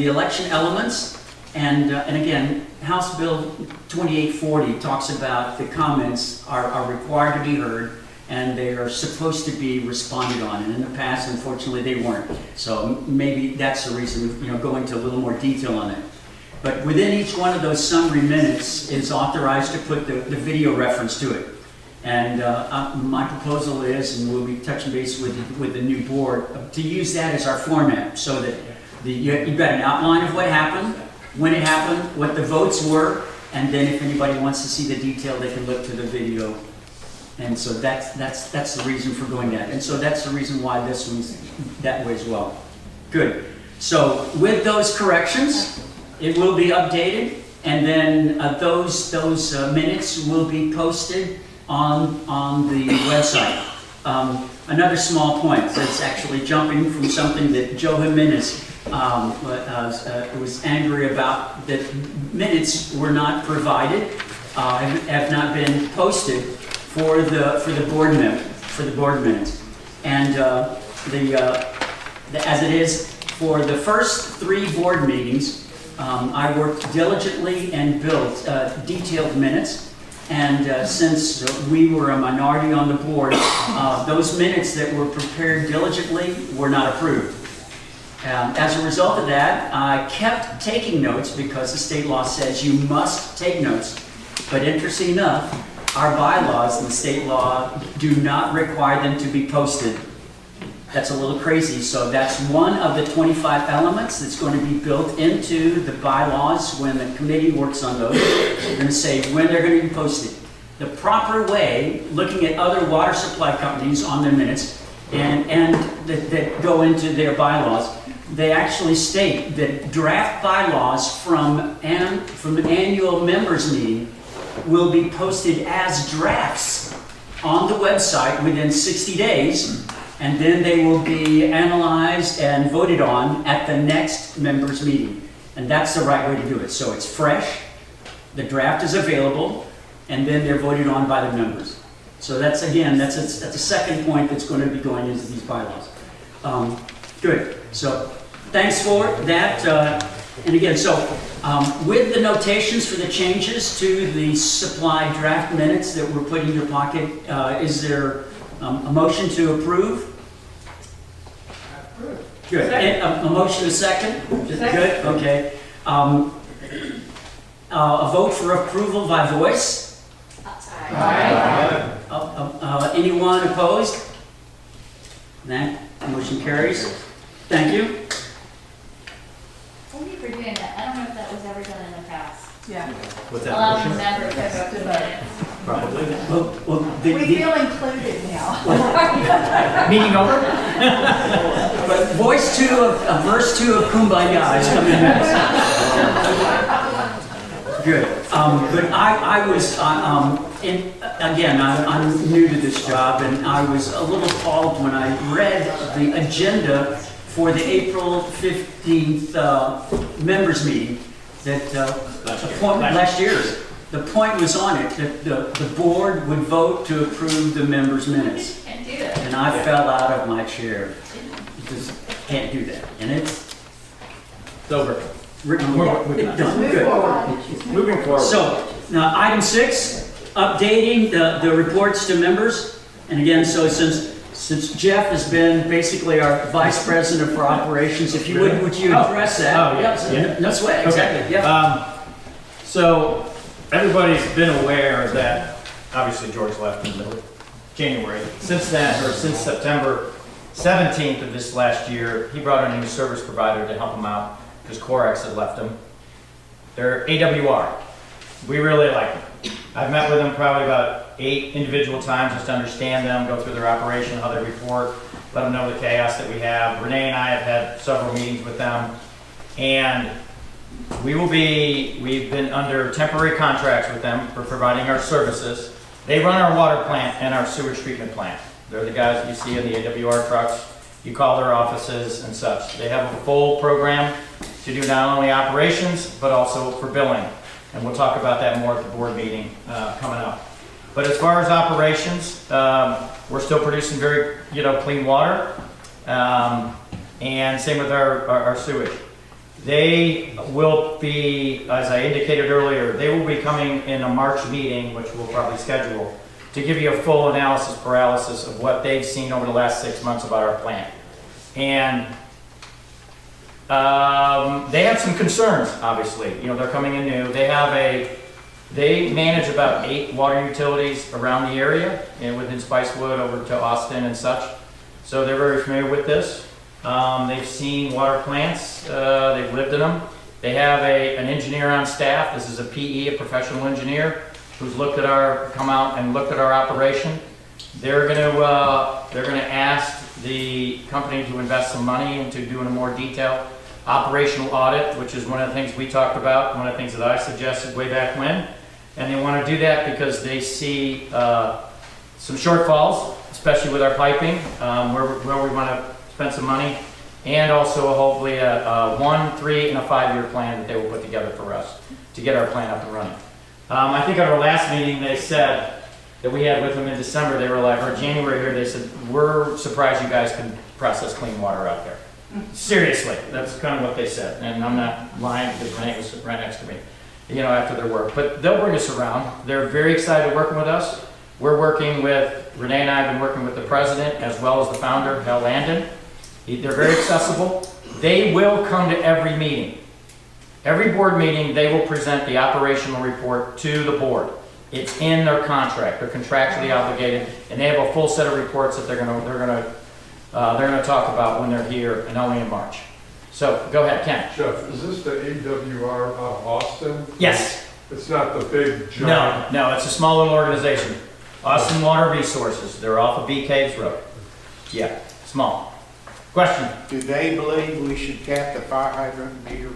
election elements, and again, House Bill 2840 talks about the comments are required to be heard, and they are supposed to be responded on. And in the past, unfortunately, they weren't. So maybe that's the reason, go into a little more detail on it. But within each one of those summary minutes is authorized to put the video reference to it. And my proposal is, and we'll be touching base with the new board, to use that as our format so that you've got an outline of what happened, when it happened, what the votes were, and then if anybody wants to see the detail, they can look to the video. And so that's the reason for doing that. And so that's the reason why this one's that way as well. Good. So with those corrections, it will be updated, and then those minutes will be posted on the website. Another small point that's actually jumping from something that Joe Jimenez was angry about, that minutes were not provided, have not been posted for the board minutes, and as it is for the first 3 board meetings. I worked diligently and built detailed minutes, and since we were a minority on the board, those minutes that were prepared diligently were not approved. As a result of that, I kept taking notes because the state law says you must take notes. But interesting enough, our bylaws and the state law do not require them to be posted. That's a little crazy, so that's one of the 25 elements that's going to be built into the bylaws when the committee works on those. They're going to say when they're going to be posted. The proper way, looking at other water supply companies on their minutes and that go into their bylaws, they actually state that draft bylaws from an annual members meeting will be posted as drafts on the website within 60 days. And then they will be analyzed and voted on at the next members' meeting. And that's the right way to do it. So it's fresh, the draft is available, and then they're voted on by the members. So that's a second point that's going to be going into these bylaws. Good. So thanks for that. And again, so with the notations for the changes to the supply draft minutes that were put in your pocket, is there a motion to approve? Good. And a motion to second? Good, okay. A vote for approval by voice? Aye. Anyone opposed? That motion carries. Thank you. Thank you for doing that. I don't know if that was ever done in the past. Yeah. What's that Allowing motion? members to vote to minutes. Probably. Well, We feel included now. meeting over? But verse 2 of Kumbaya is coming next. Good. But I was, again, I'm new to this job, and I was a little appalled when I read the agenda for the April 15th members meeting that last year. The point was on it that the board would vote to approve the members' minutes. Can't do that. And I fell out of my chair because I can't do that. And it's It's over. Done. Move Good. forward. Moving forward. So, now, item 6, updating the reports to members. And again, so since Jeff has been basically our vice president for operations, if you would you address that? Oh, yeah, yeah. No sweat, exactly, yeah. So, everybody's been aware that, obviously George left in the middle of January. Since then, or since September 17th of this last year, he brought in a new service provider to help him out because Corex had left him. They're AWR. We really like them. I've met with them probably about 8 individual times just to understand them, go through their operation, how they report, let them know the chaos that we have. Renee and I have had several meetings with them, and we've been under temporary contracts with them for providing our services. They run our water plant and our sewage treatment plant. They're the guys that you see in the AWR trucks. You call their offices and such. They have a full program to do not only operations, but also for billing. And we'll talk about that more at the board meeting coming up. But as far as operations, we're still producing very, clean water. And same with our sewage. They will be, as I indicated earlier, they will be coming in a March meeting, which we'll probably schedule, to give you a full analysis, paralysis of what they've seen over the last 6 months about our plant. And they have some concerns, obviously. They're coming in new. They manage about 8 water utilities around the area, and within Spicewood over to Austin and such. So they're very familiar with this. They've seen water plants. They've lived in them. They have an engineer on staff. This is a PE, a professional engineer, who's come out and looked at our operation. They're going to ask the company to invest some money into doing a more detailed operational audit, which is one of the things we talked about, one of the things that I suggested way back when. And they want to do that because they see some shortfalls, especially with our piping, where we want to spend some money, and also hopefully a 1, 3, and a 5-year plan that they will put together for us to get our plan up and running. I think at our last meeting they said that we had with them in December, they were like, or January here, they said, we're surprised you guys can process clean water out there. Seriously, that's kind of what they said, and I'm not lying because Renee was right next to me, after their work. But they'll bring us around. They're very excited working with us. We're working with, Renee and I have been working with the president as well as the founder, Hal Landon. They're very accessible. They will come to every meeting. Every board meeting, they will present the operational report to the board. It's in their contract. They're contractually obligated, and they have a full set of reports that they're going to talk about when they're here, and only in March. So go ahead, Ken. Jeff, is this the AWR out of Austin? Yes. It's not the big giant? No, it's a small little organization. Austin Water Resources. They're off of B Caves Road. Yeah, small. Question? Do they believe we should cap the fire hydrant meter?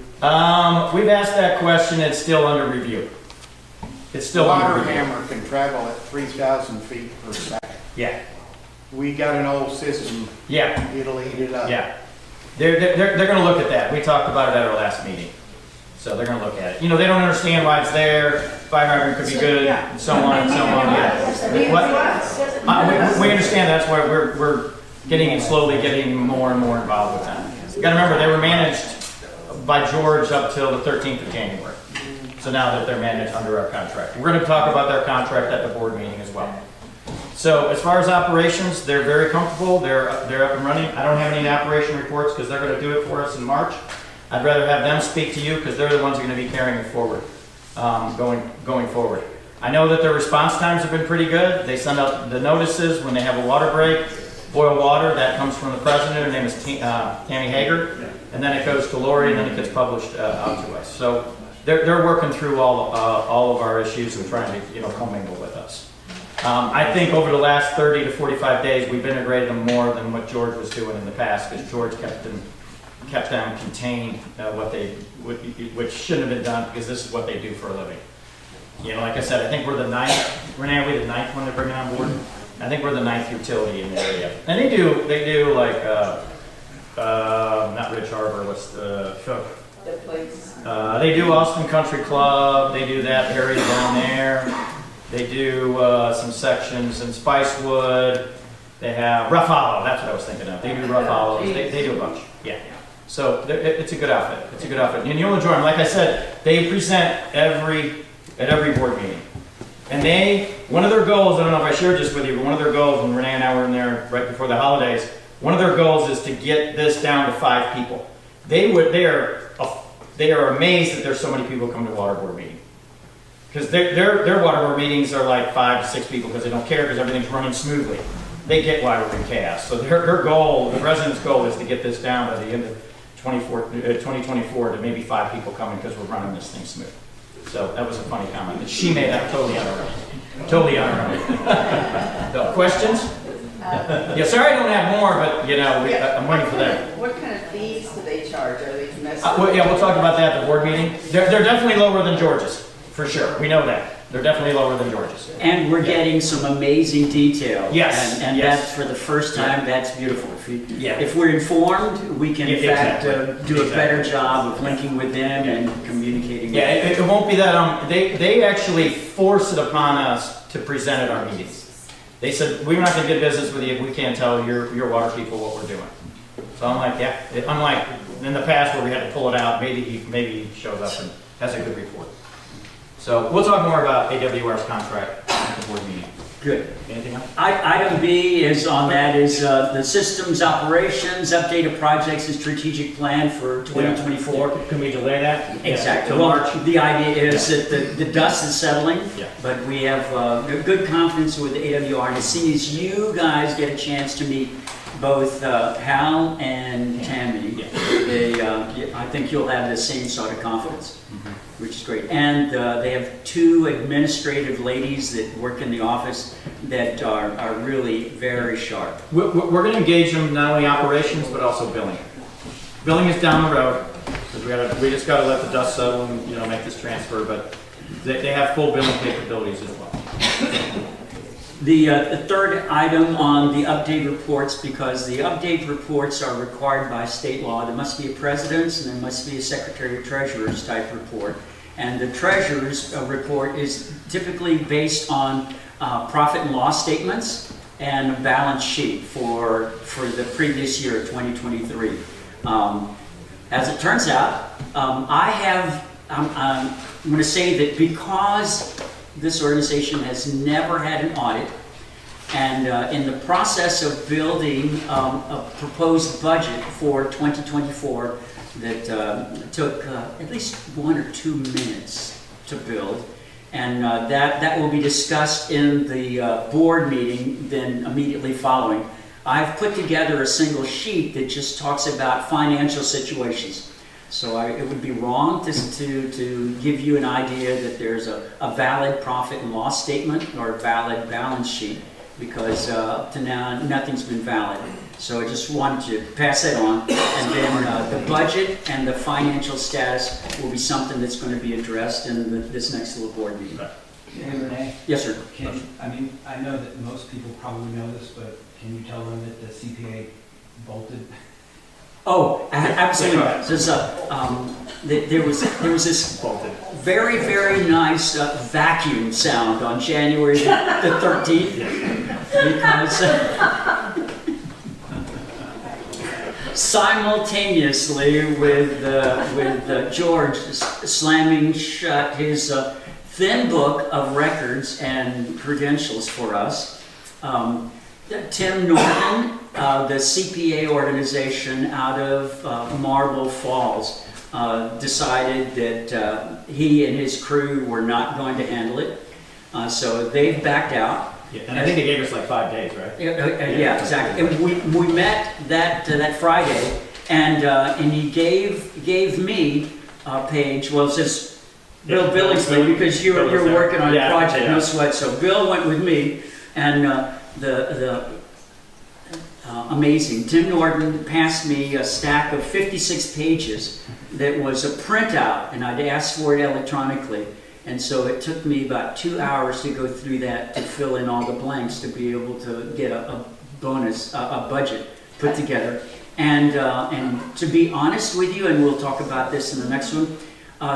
We've asked that question. It's still under review. It's still under Water review. hammer can travel at 3,000 feet per second. Yeah. We got an old system. Yeah. It'll eat it up. Yeah. They're going to look at that. We talked about it at our last meeting. So they're going to look at it. They don't understand why it's there. Fire hydrant could be good, and so on and so on. Yeah. We understand that's why we're slowly getting more and more involved with them. You got to remember, they were managed by George up till the 13th of January. So now that they're managed under our contract. We're going to talk about their contract at the board meeting as well. So as far as operations, they're very comfortable. They're up and running. I don't have any operation reports because they're going to do it for us in March. I'd rather have them speak to you because they're the ones who are going to be carrying it forward, going forward. I know that their response times have been pretty good. They send out the notices when they have a water break. Boil water, that comes from the president. Her name is Tammy Hager. And then it goes to Lori, and then it gets published out to us. So they're working through all of our issues and trying to commingle with us. I think over the last 30 to 45 days, we've integrated them more than what George was doing in the past, because George kept them contained, which shouldn't have been done, because this is what they do for a living. Like I said, I think we're the 9th. Renee, are we the 9th one they're bringing on board? I think we're the 9th utility in the area. And they do like, not Ridge Harbor, what's the place. They do Austin Country Club. They do that area down there. They do some sections in Spicewood. They have Rough Hollow. That's what I was thinking of. They do Rough Hollow. They do a bunch. Yeah. So it's a good outfit. It's a good outfit. And you'll enjoy them. Like I said, they present at every board meeting. And one of their goals, I don't know if I shared this with you, but one of their goals, when Renee and I were in there right before the holidays, one of their goals is to get this down to 5 people. They are amazed that there's so many people come to water board meeting. Because their water board meetings are like 5 to 6 people because they don't care because everything's running smoothly. They get water in chaos. So their goal, the residents' goal, is to get this down by the end of 2024 to maybe 5 people coming because we're running this thing smooth. So that was a funny comment that she made up totally on her own. Totally on her own. So, questions? Yeah, sorry I don't have more, but I'm waiting for that. What kind of fees do they charge? Are they domestic? We'll talk about that at the board meeting. They're definitely lower than George's, for sure. We know that. They're definitely lower than George's. And we're getting some amazing detail. Yes, And yes. that's for the first time, that's beautiful. Yeah. If we're informed, we can in fact do a better Exactly. job of linking with them and communicating. Yeah, it won't be that, they actually force it upon us to present at our meetings. They said, we're not gonna get business with you if we can't tell your water people what we're doing. So I'm like, yeah, unlike in the past where we had to pull it out, maybe he shows up and has a good report. So we'll talk more about AWR's contract at the board meeting. Good. Anything else? Item B is on that is the systems operations, update of projects and strategic plan for 2024. Can we delay that? Exactly. Till Well, March? the idea is that the dust is settling, Yeah. but we have good confidence with AWR. And as soon as you guys get a chance to meet both Hal and Tammy, I think you'll have the same sort of confidence, which is great. And they have 2 administrative ladies that work in the office that are really very sharp. We're going to engage them not only operations but also billing. Billing is down the road. We just got to let the dust settle and make this transfer, but they have full billing capabilities as well. The third item on the update reports, because the update reports are required by state law. There must be a president's and there must be a secretary or treasurer's type report. And the treasurer's report is typically based on profit and loss statements and a balance sheet for the previous year, 2023. As it turns out, I'm going to say that because this organization has never had an audit, and in the process of building a proposed budget for 2024 that took at least 1 or 2 minutes to build, and that will be discussed in the board meeting then immediately following. I've put together a single sheet that just talks about financial situations. So it would be wrong to give you an idea that there's a valid profit and loss statement or a valid balance sheet, because up to now nothing's been valid. So I just wanted to pass that on, and then the budget and the financial status will be something that's going to be addressed in this next little board meeting. Hey, Renee? Yes, sir. I know that most people probably know this, but can you tell them that the CPA bolted? Oh, absolutely. There was this very, very nice vacuum sound on January the 13th, because simultaneously with George slamming shut his thin book of records and credentials for us, Tim Norton, the CPA organization out of Marble Falls, decided that he and his crew were not going to handle it. So they've backed out. Yeah, and I think they gave us like 5 days, right? Yeah, exactly. And we met that Friday, and he gave me a page. Well, it says Bill Billingsley, because you're working on a project, no sweat. So Bill went with me, and the amazing Tim Norton passed me a stack of 56 pages that was a printout, and I'd asked for it electronically. And so it took me about 2 hours to go through that to fill in all the blanks to be able to get a budget put together. And to be honest with you, and we'll talk about this in the next one,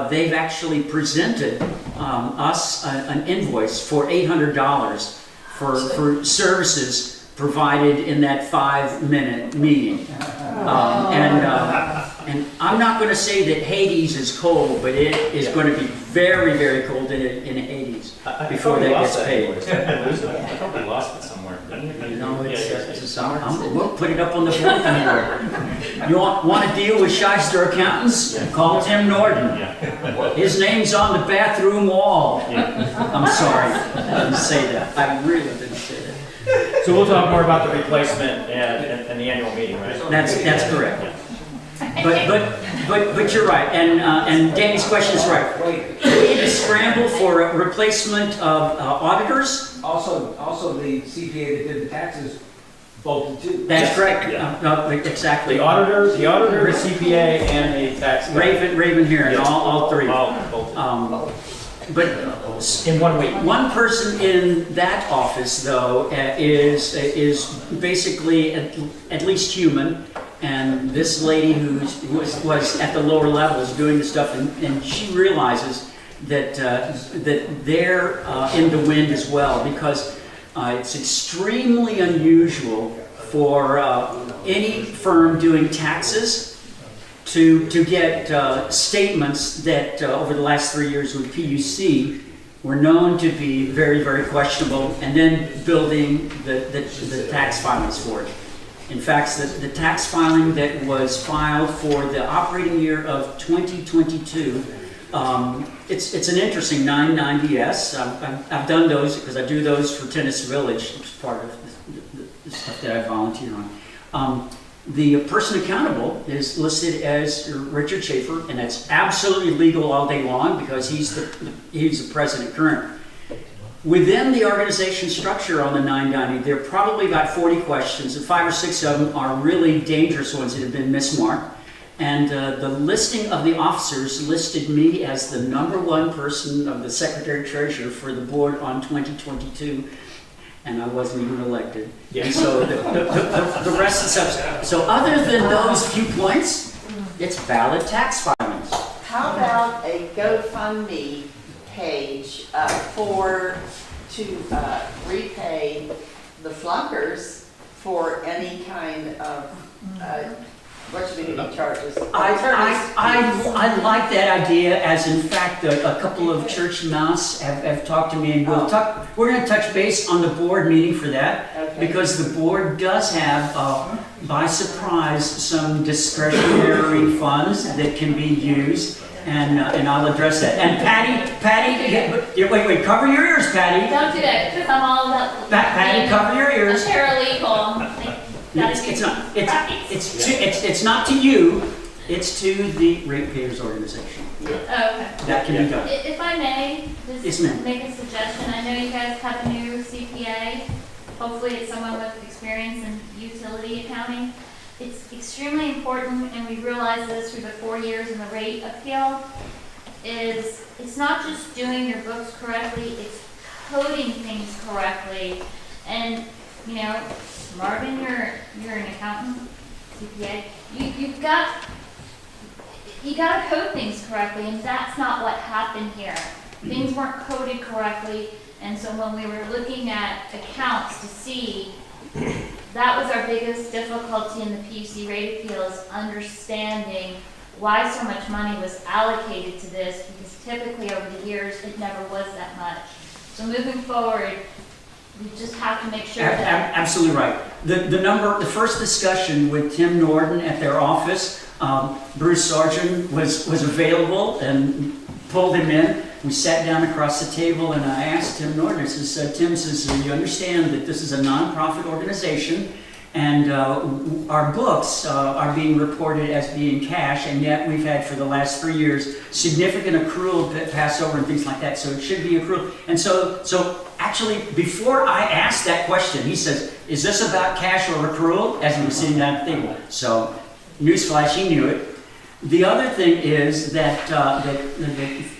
they've actually presented us an invoice for $800 for services provided in that 5-minute meeting. And I'm not going to say that Hades is cold, but it is going to be very, very cold in Hades before that gets paid. I thought we lost it somewhere. No, we'll put it up on the board anywhere. You want to deal with shyster accountants? Call Tim Norton. His name's on the bathroom wall. I'm sorry, I didn't say that. I really didn't say that. So we'll talk more about the replacement and the annual meeting, right? That's correct. But you're right, and Danny's question is right. We need to scramble for a replacement of auditors. Also the CPA that did the taxes voted too. That's correct. Exactly. The auditor, the CPA, and the tax guy. Raven here, and all three. But in 1 week. One person in that office, though, is basically at least human. And this lady who was at the lower levels doing the stuff, and she realizes that they're in the wind as well, because it's extremely unusual for any firm doing taxes to get statements that over the last 3 years with PUC were known to be very, very questionable, and then building the tax filings for it. In fact, the tax filing that was filed for the operating year of 2022, it's an interesting 990S. I've done those because I do those for Tennis Village. It's part of the stuff that I volunteer on. The person accountable is listed as Richard Schaefer, and that's absolutely legal all day long because he's the president current. Within the organization structure on the 990, there are probably about 40 questions, and 5 or 6 of them are really dangerous ones that have been mismarked. And the listing of the officers listed me as the #1 person of the Secretary-Treasurer for the board on 2022, and I wasn't even elected. And so the rest of the stuff. So other than those few points, it's valid tax filings. How about a GoFundMe page to repay the flunkers for any kind of charges? I like that idea, as in fact a couple of church mouse have talked to me, and we're going to touch base on the board meeting for that, because the board does have, by surprise, some discretionary funds that can be used. And I'll address that. And Patty, wait, cover your ears, Patty. Don't do that, because I'm all about. Patty, cover your ears. A paralegal. It's not to you. It's to the ratepayers organization. Okay. That can be done. If I may, Yes, just ma'am. make a suggestion. I know you guys have a new CPA. Hopefully it's someone with experience in utility accounting. It's extremely important, and we realized this through the 4 years in the rate appeal, is it's not just doing your books correctly, it's coding things correctly. And, you know, Marvin, you're an accountant, CPA, you got to code things correctly, and that's not what happened here. Things weren't coded correctly, and so when we were looking at accounts to see, that was our biggest difficulty in the PUC rate appeal, is understanding why so much money was allocated to this, because typically over the years it never was that much. So moving forward, we just have to make sure that... Absolutely right. The first discussion with Tim Norton at their office, Bruce Sargent was available and pulled him in. We sat down across the table, and I asked Tim Norton, I said, Tim says, you understand that this is a nonprofit organization, and our books are being reported as being cash, and yet we've had for the last 3 years significant accrual Passover and things like that, so it should be accrual. And so actually, before I asked that question, he says, is this about cash or accrual? As we were sitting down at the table. So, newsflash, he knew it. The other thing is that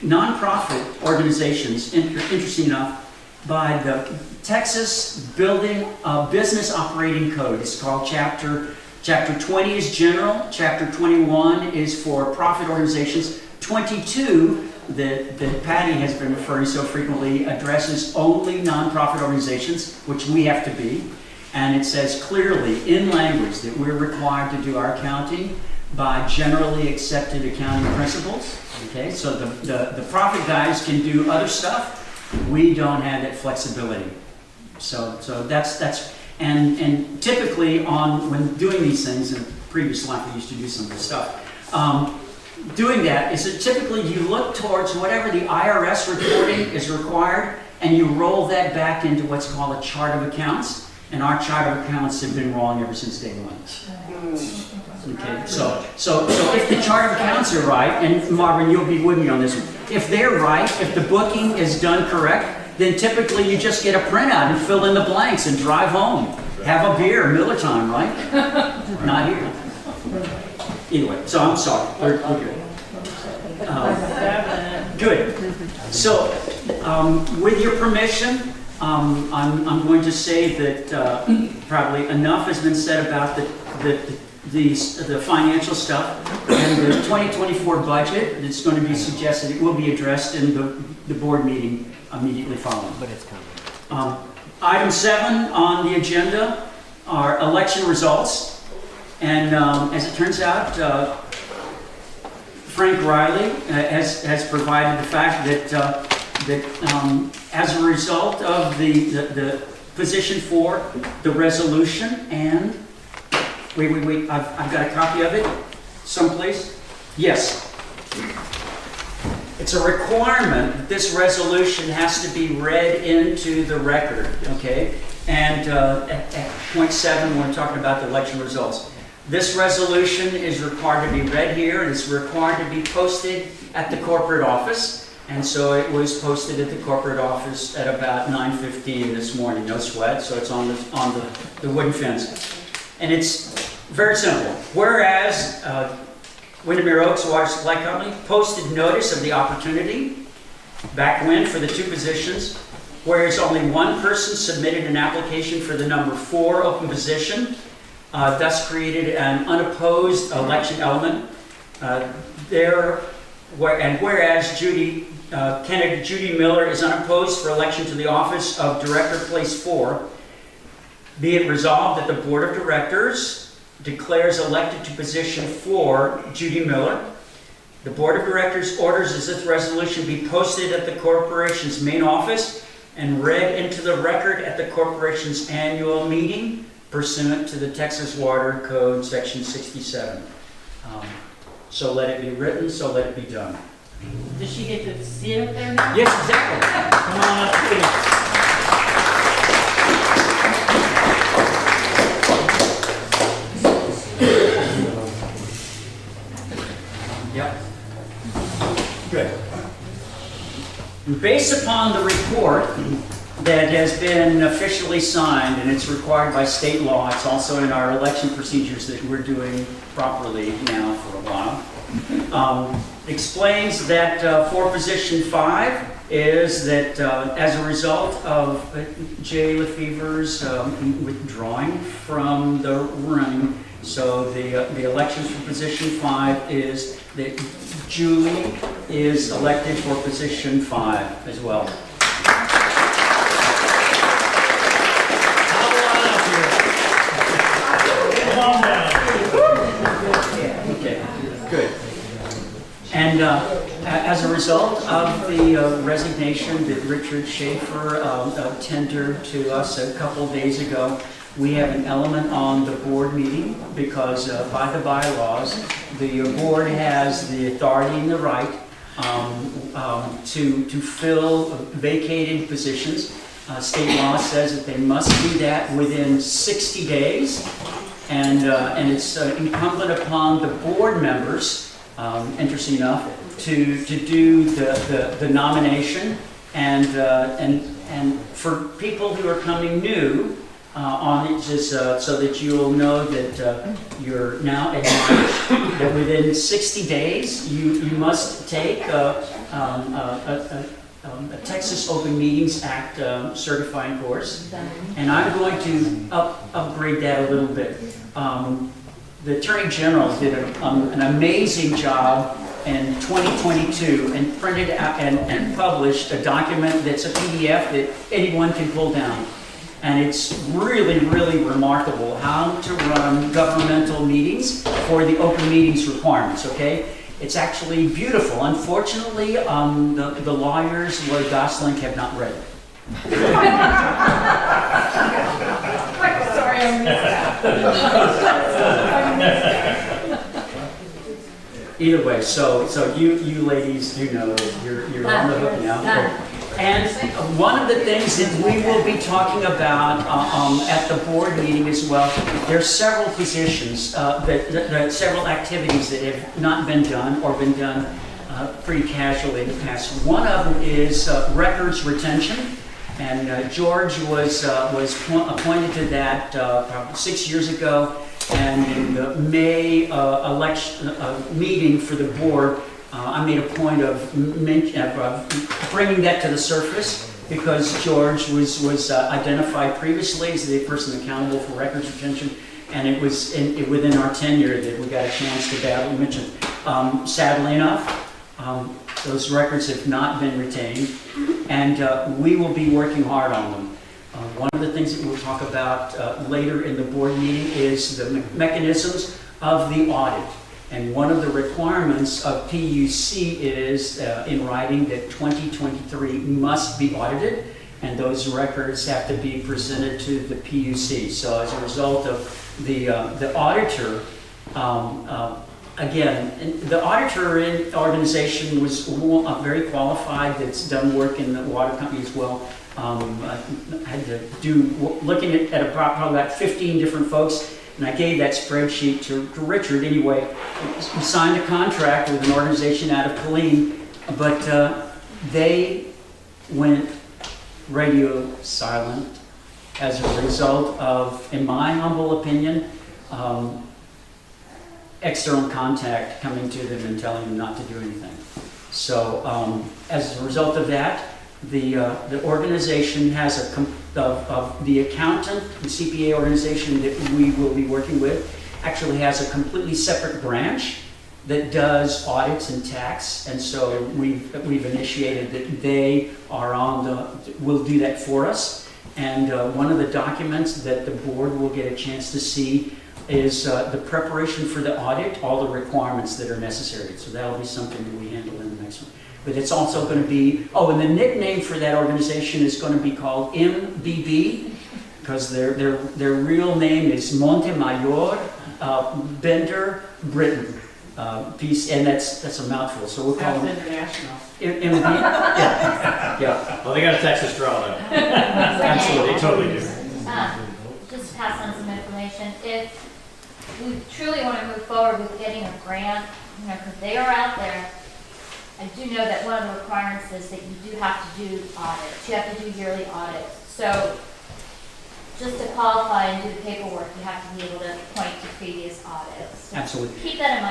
nonprofit organizations, interesting enough, by the Texas Business Operating Code, it's called Chapter 20 is general, Chapter 21 is for profit organizations, 22 that Patty has been referring so frequently addresses only nonprofit organizations, which we have to be, and it says clearly in language that we're required to do our accounting by generally accepted accounting principles. Okay, so the profit guys can do other stuff. We don't have that flexibility. So that's and typically when doing these things, in previous life we used to do some of this stuff. Doing that is that typically you look towards whatever the IRS reporting is required, and you roll that back into what's called a chart of accounts. And our chart of accounts have been wrong ever since day one. Okay, so if the chart of accounts are right, and Marvin, you'll be with me on this one. If they're right, if the booking is done correct, then typically you just get a printout and fill in the blanks and drive home. Have a beer, Miller time, right? Not here. Anyway, so I'm sorry. We're good. Good. So, with your permission, I'm going to say that probably enough has been said about the financial stuff and the 2024 budget. It's going to be suggested it will be addressed in the board meeting immediately following. But it's coming. Item 7 on the agenda are election results. And as it turns out, Frank Riley has provided the fact that as a result of the position 4, the resolution, and wait, I've got a copy of it someplace. Yes. It's a requirement that this resolution has to be read into the record, okay? And at point 7, when we're talking about the election results, this resolution is required to be read here, and it's required to be posted at the corporate office. And so it was posted at the corporate office at about 9:15 this morning, no sweat, so it's on the wooden fence. And it's very simple. Whereas Windermere Oaks Water Supply Company posted notice of the opportunity back when for the 2 positions, whereas only one person submitted an application for the number 4 open position, thus created an unopposed election element. Whereas candidate Judy Miller is unopposed for election to the office of Director Place 4, be it resolved that the Board of Directors declares elected to position 4 Judy Miller. The Board of Directors orders that this resolution be posted at the corporation's main office and read into the record at the corporation's annual meeting pursuant to the Texas Water Code, Section 67. So let it be written, so let it be done. Does she get to sit up there now? Yes, exactly. Come on up, please. Yep. Good. Based upon the report that has been officially signed, and it's required by state law, it's also in our election procedures that we're doing properly now for a while, explains that for position 5 is that as a result of Jay Lefevre's withdrawing from the running, so the elections for position 5 is that Julie is elected for position 5 as well. Okay, good. And as a result of the resignation that Richard Schaefer tendered to us a couple of days ago, we have an element on the board meeting because by the bylaws, the board has the authority and the right to fill vacated positions. State law says that they must do that within 60 days. And it's incumbent upon the board members, interesting enough, to do the nomination, and for people who are coming new on it, just so that you'll know that you're now admonished that within 60 days you must take a Texas Open Meetings Act certifying course, and I'm going to upgrade that a little bit. The Attorney General did an amazing job in 2022 and printed out and published a document that's a PDF that anyone can pull down. And it's really, really remarkable how to run governmental meetings for the open meetings requirements, okay? It's actually beautiful. Unfortunately, the lawyers, Lloyd Gosling, have not read it. Sorry, I missed that. Either way, so you ladies do know that you're on the hook now. And one of the things that we will be talking about at the board meeting as well, there's several positions, several activities that have not been done or been done pretty casually in the past. One of them is records retention, and George was appointed to that probably 6 years ago. And in the May meeting for the board, I made a point of bringing that to the surface because George was identified previously as the person accountable for records retention, and it was within our tenure that we got a chance to battle. We mentioned, sadly enough, those records have not been retained, and we will be working hard on them. One of the things that we'll talk about later in the board meeting is the mechanisms of the audit. And one of the requirements of PUC is in writing that 2023 must be audited, and those records have to be presented to the PUC. So as a result of the auditor, again, the auditor organization was very qualified, that's done work in the water company as well. I had to do, looking at about 15 different folks, and I gave that spreadsheet to Richard anyway. We signed a contract with an organization out of Killeen, but they went radio silent as a result of, in my humble opinion, external contact coming to them and telling them not to do anything. So as a result of that, the organization has the accountant, the CPA organization that we will be working with, actually has a completely separate branch that does audits and tax, and so we've initiated that they are will do that for us. And one of the documents that the board will get a chance to see is the preparation for the audit, all the requirements that are necessary. So that'll be something that we handle in the next one. But it's also going to be, and the nickname for that organization is going to be called MBB, because their real name is Montemayor Bender Britain. And that's a mouthful, so we'll call them international. MBB. Yeah. Well, they got a Texas draw though. Absolutely, they totally do. Just to pass on some information, if we truly want to move forward with getting a grant, because they are out there, I do know that one of the requirements is that you do have to do audits. You have to do yearly audits. So just to qualify and do the paperwork, you have to be able to point to previous audits. So Absolutely. keep that in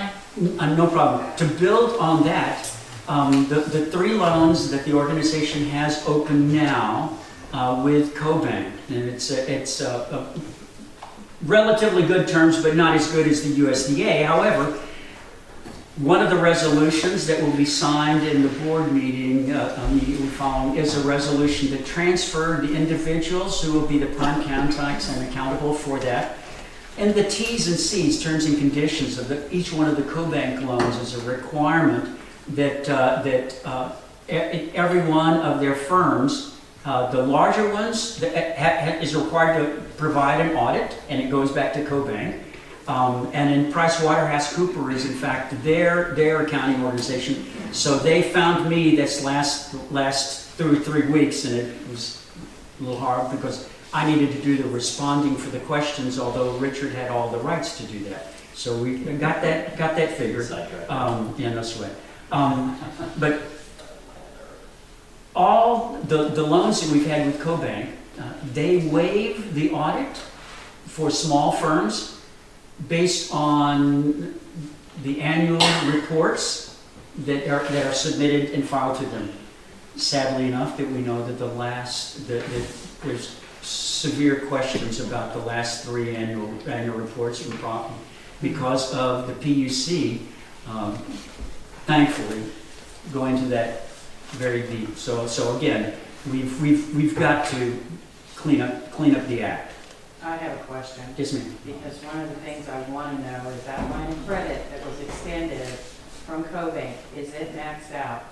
mind. No problem. To build on that, the 3 loans that the organization has open now with CoBank, and it's relatively good terms, but not as good as the USDA. However, one of the resolutions that will be signed in the board meeting immediately following is a resolution to transfer the individuals who will be the prime contacts and accountable for that. And the T's and C's, terms and conditions of each one of the CoBank loans is a requirement that every one of their firms, the larger ones, is required to provide an audit, and it goes back to CoBank. And in PricewaterhouseCoopers is in fact their accounting organization. So they found me this last through 3 weeks, and it was a little hard because I needed to do the responding for the questions, although Richard had all the rights to do that. So we got that figured. Yeah, no sweat. But all the loans that we've had with CoBank, they waive the audit for small firms based on the annual reports that are submitted and filed to them. Sadly enough, that we know that there's severe questions about the last 3 annual reports because of the PUC, thankfully, going to that very deep. So again, we've got to clean up the act. I have a question. Yes, ma'am. Because one of the things I want to know is that line of credit that was extended from CoBank, is it maxed out?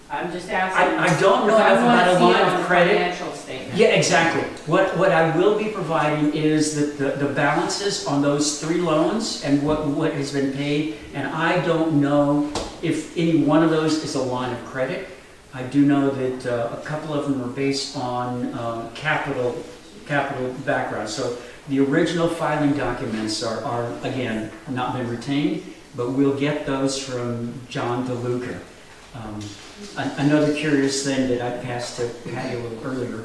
I'm just asking. I don't know enough about a line of credit. Financial statement. Yeah, exactly. What I will be providing is the balances on those 3 loans and what has been paid. And I don't know if any one of those is a line of credit. I do know that a couple of them are based on capital background. So the original filing documents are again, not been retained, but we'll get those from John DeLuca. Another curious thing that I passed to Patty a little earlier.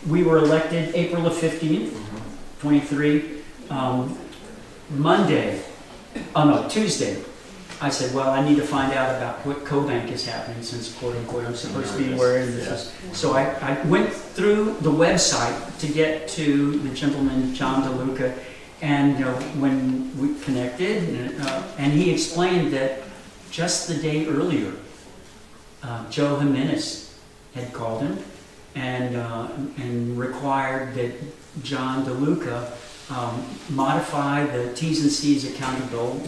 We were elected April the 15th, 23. Tuesday, I said, well, I need to find out about what CoBank is happening since, quote unquote, I'm supposed to be wearing this. So I went through the website to get to the gentleman, John DeLuca, and when we connected, and he explained that just the day earlier, Joe Jimenez had called him and required that John DeLuca modify the T's and C's accountable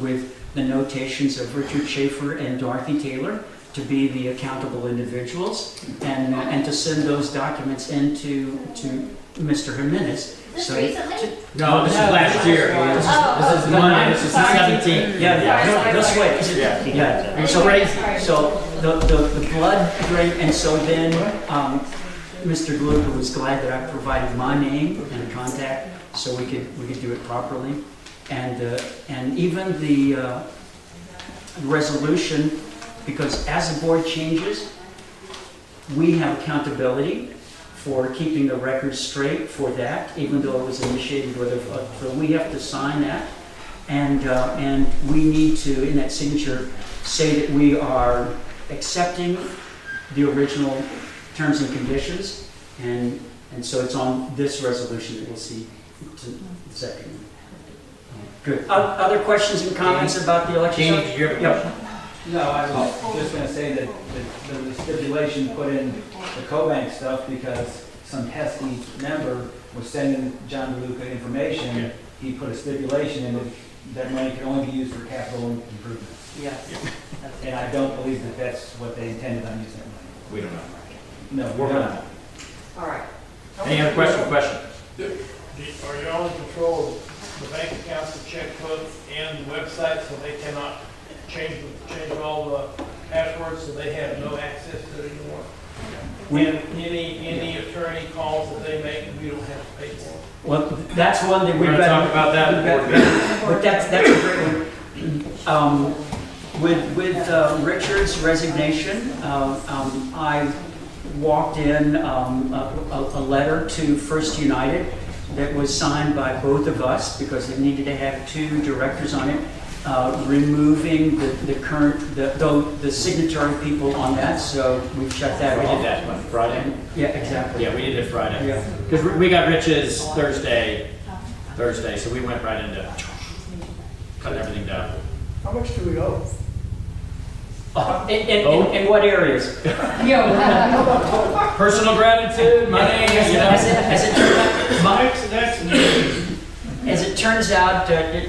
with the notations of Richard Schaefer and Dorothy Taylor to be the accountable individuals, and to send those documents into Mr. Jimenez. This recently? No, this is last year. This is Monday, this is the 17th. Yeah, this way. Yeah. So crazy. So the blood drain, and so then Mr. DeLuca was glad that I provided my name and contact so we could do it properly. And even the resolution, because as the board changes, we have accountability for keeping the records straight for that, even though it was initiated with so we have to sign that. And we need to, in that signature, say that we are accepting the original terms and conditions. And so it's on this resolution that we'll see the second. Good. Other questions and comments about the election? Jamie, did you have a question? No, I was just gonna say that the stipulation put in the CoBank stuff because some pesky member was sending John DeLuca information. Yeah. He put a stipulation in that money can only be used for capital improvements. Yes. And I don't believe that that's what they intended on using that money. We don't know. No, We're gonna. All right. Any other question? Are you all in control of the bank accounts, the checkbook, and the website, so they cannot change all the passwords, so they have no access to it anymore? And any attorney calls that they make, we don't have to pay for. Well, that's one that we've We're got. gonna talk about that. But that's a great one. With Richard's resignation, I walked in a letter to First United that was signed by both of us because it needed to have 2 directors on it, removing the signatory people on that. So we've shut that We off. did that one Friday. Yeah, exactly. Yeah, we did it Friday. Yeah. Because we got Rich's Thursday, so we went right into cutting everything down. How much do we owe? In what areas? Personal gratitude, money, As it turns out,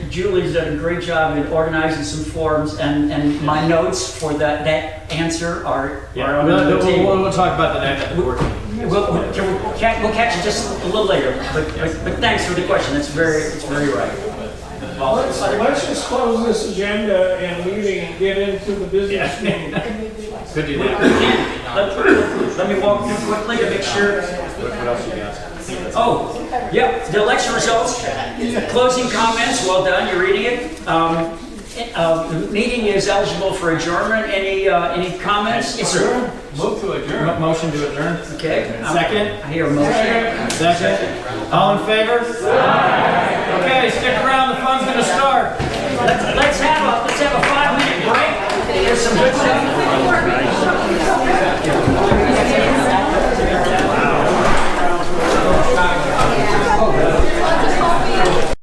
Julie's done a great job in organizing some forms, and my notes for that answer are on the table. We'll talk about that at the board meeting. We'll catch it just a little later, but thanks for the question. It's very right. Let's just close this agenda and meeting and get into the business meeting. Could do that. Let me walk through quickly to make sure. What else you got? Oh, yep, the election results, closing comments, well done, you're reading it. The meeting is eligible for adjournment. Any comments? Yes, sir. Move to adjourn. Motion to adjourn. Okay. Second. I hear a motion. Second. All in favor? Aye.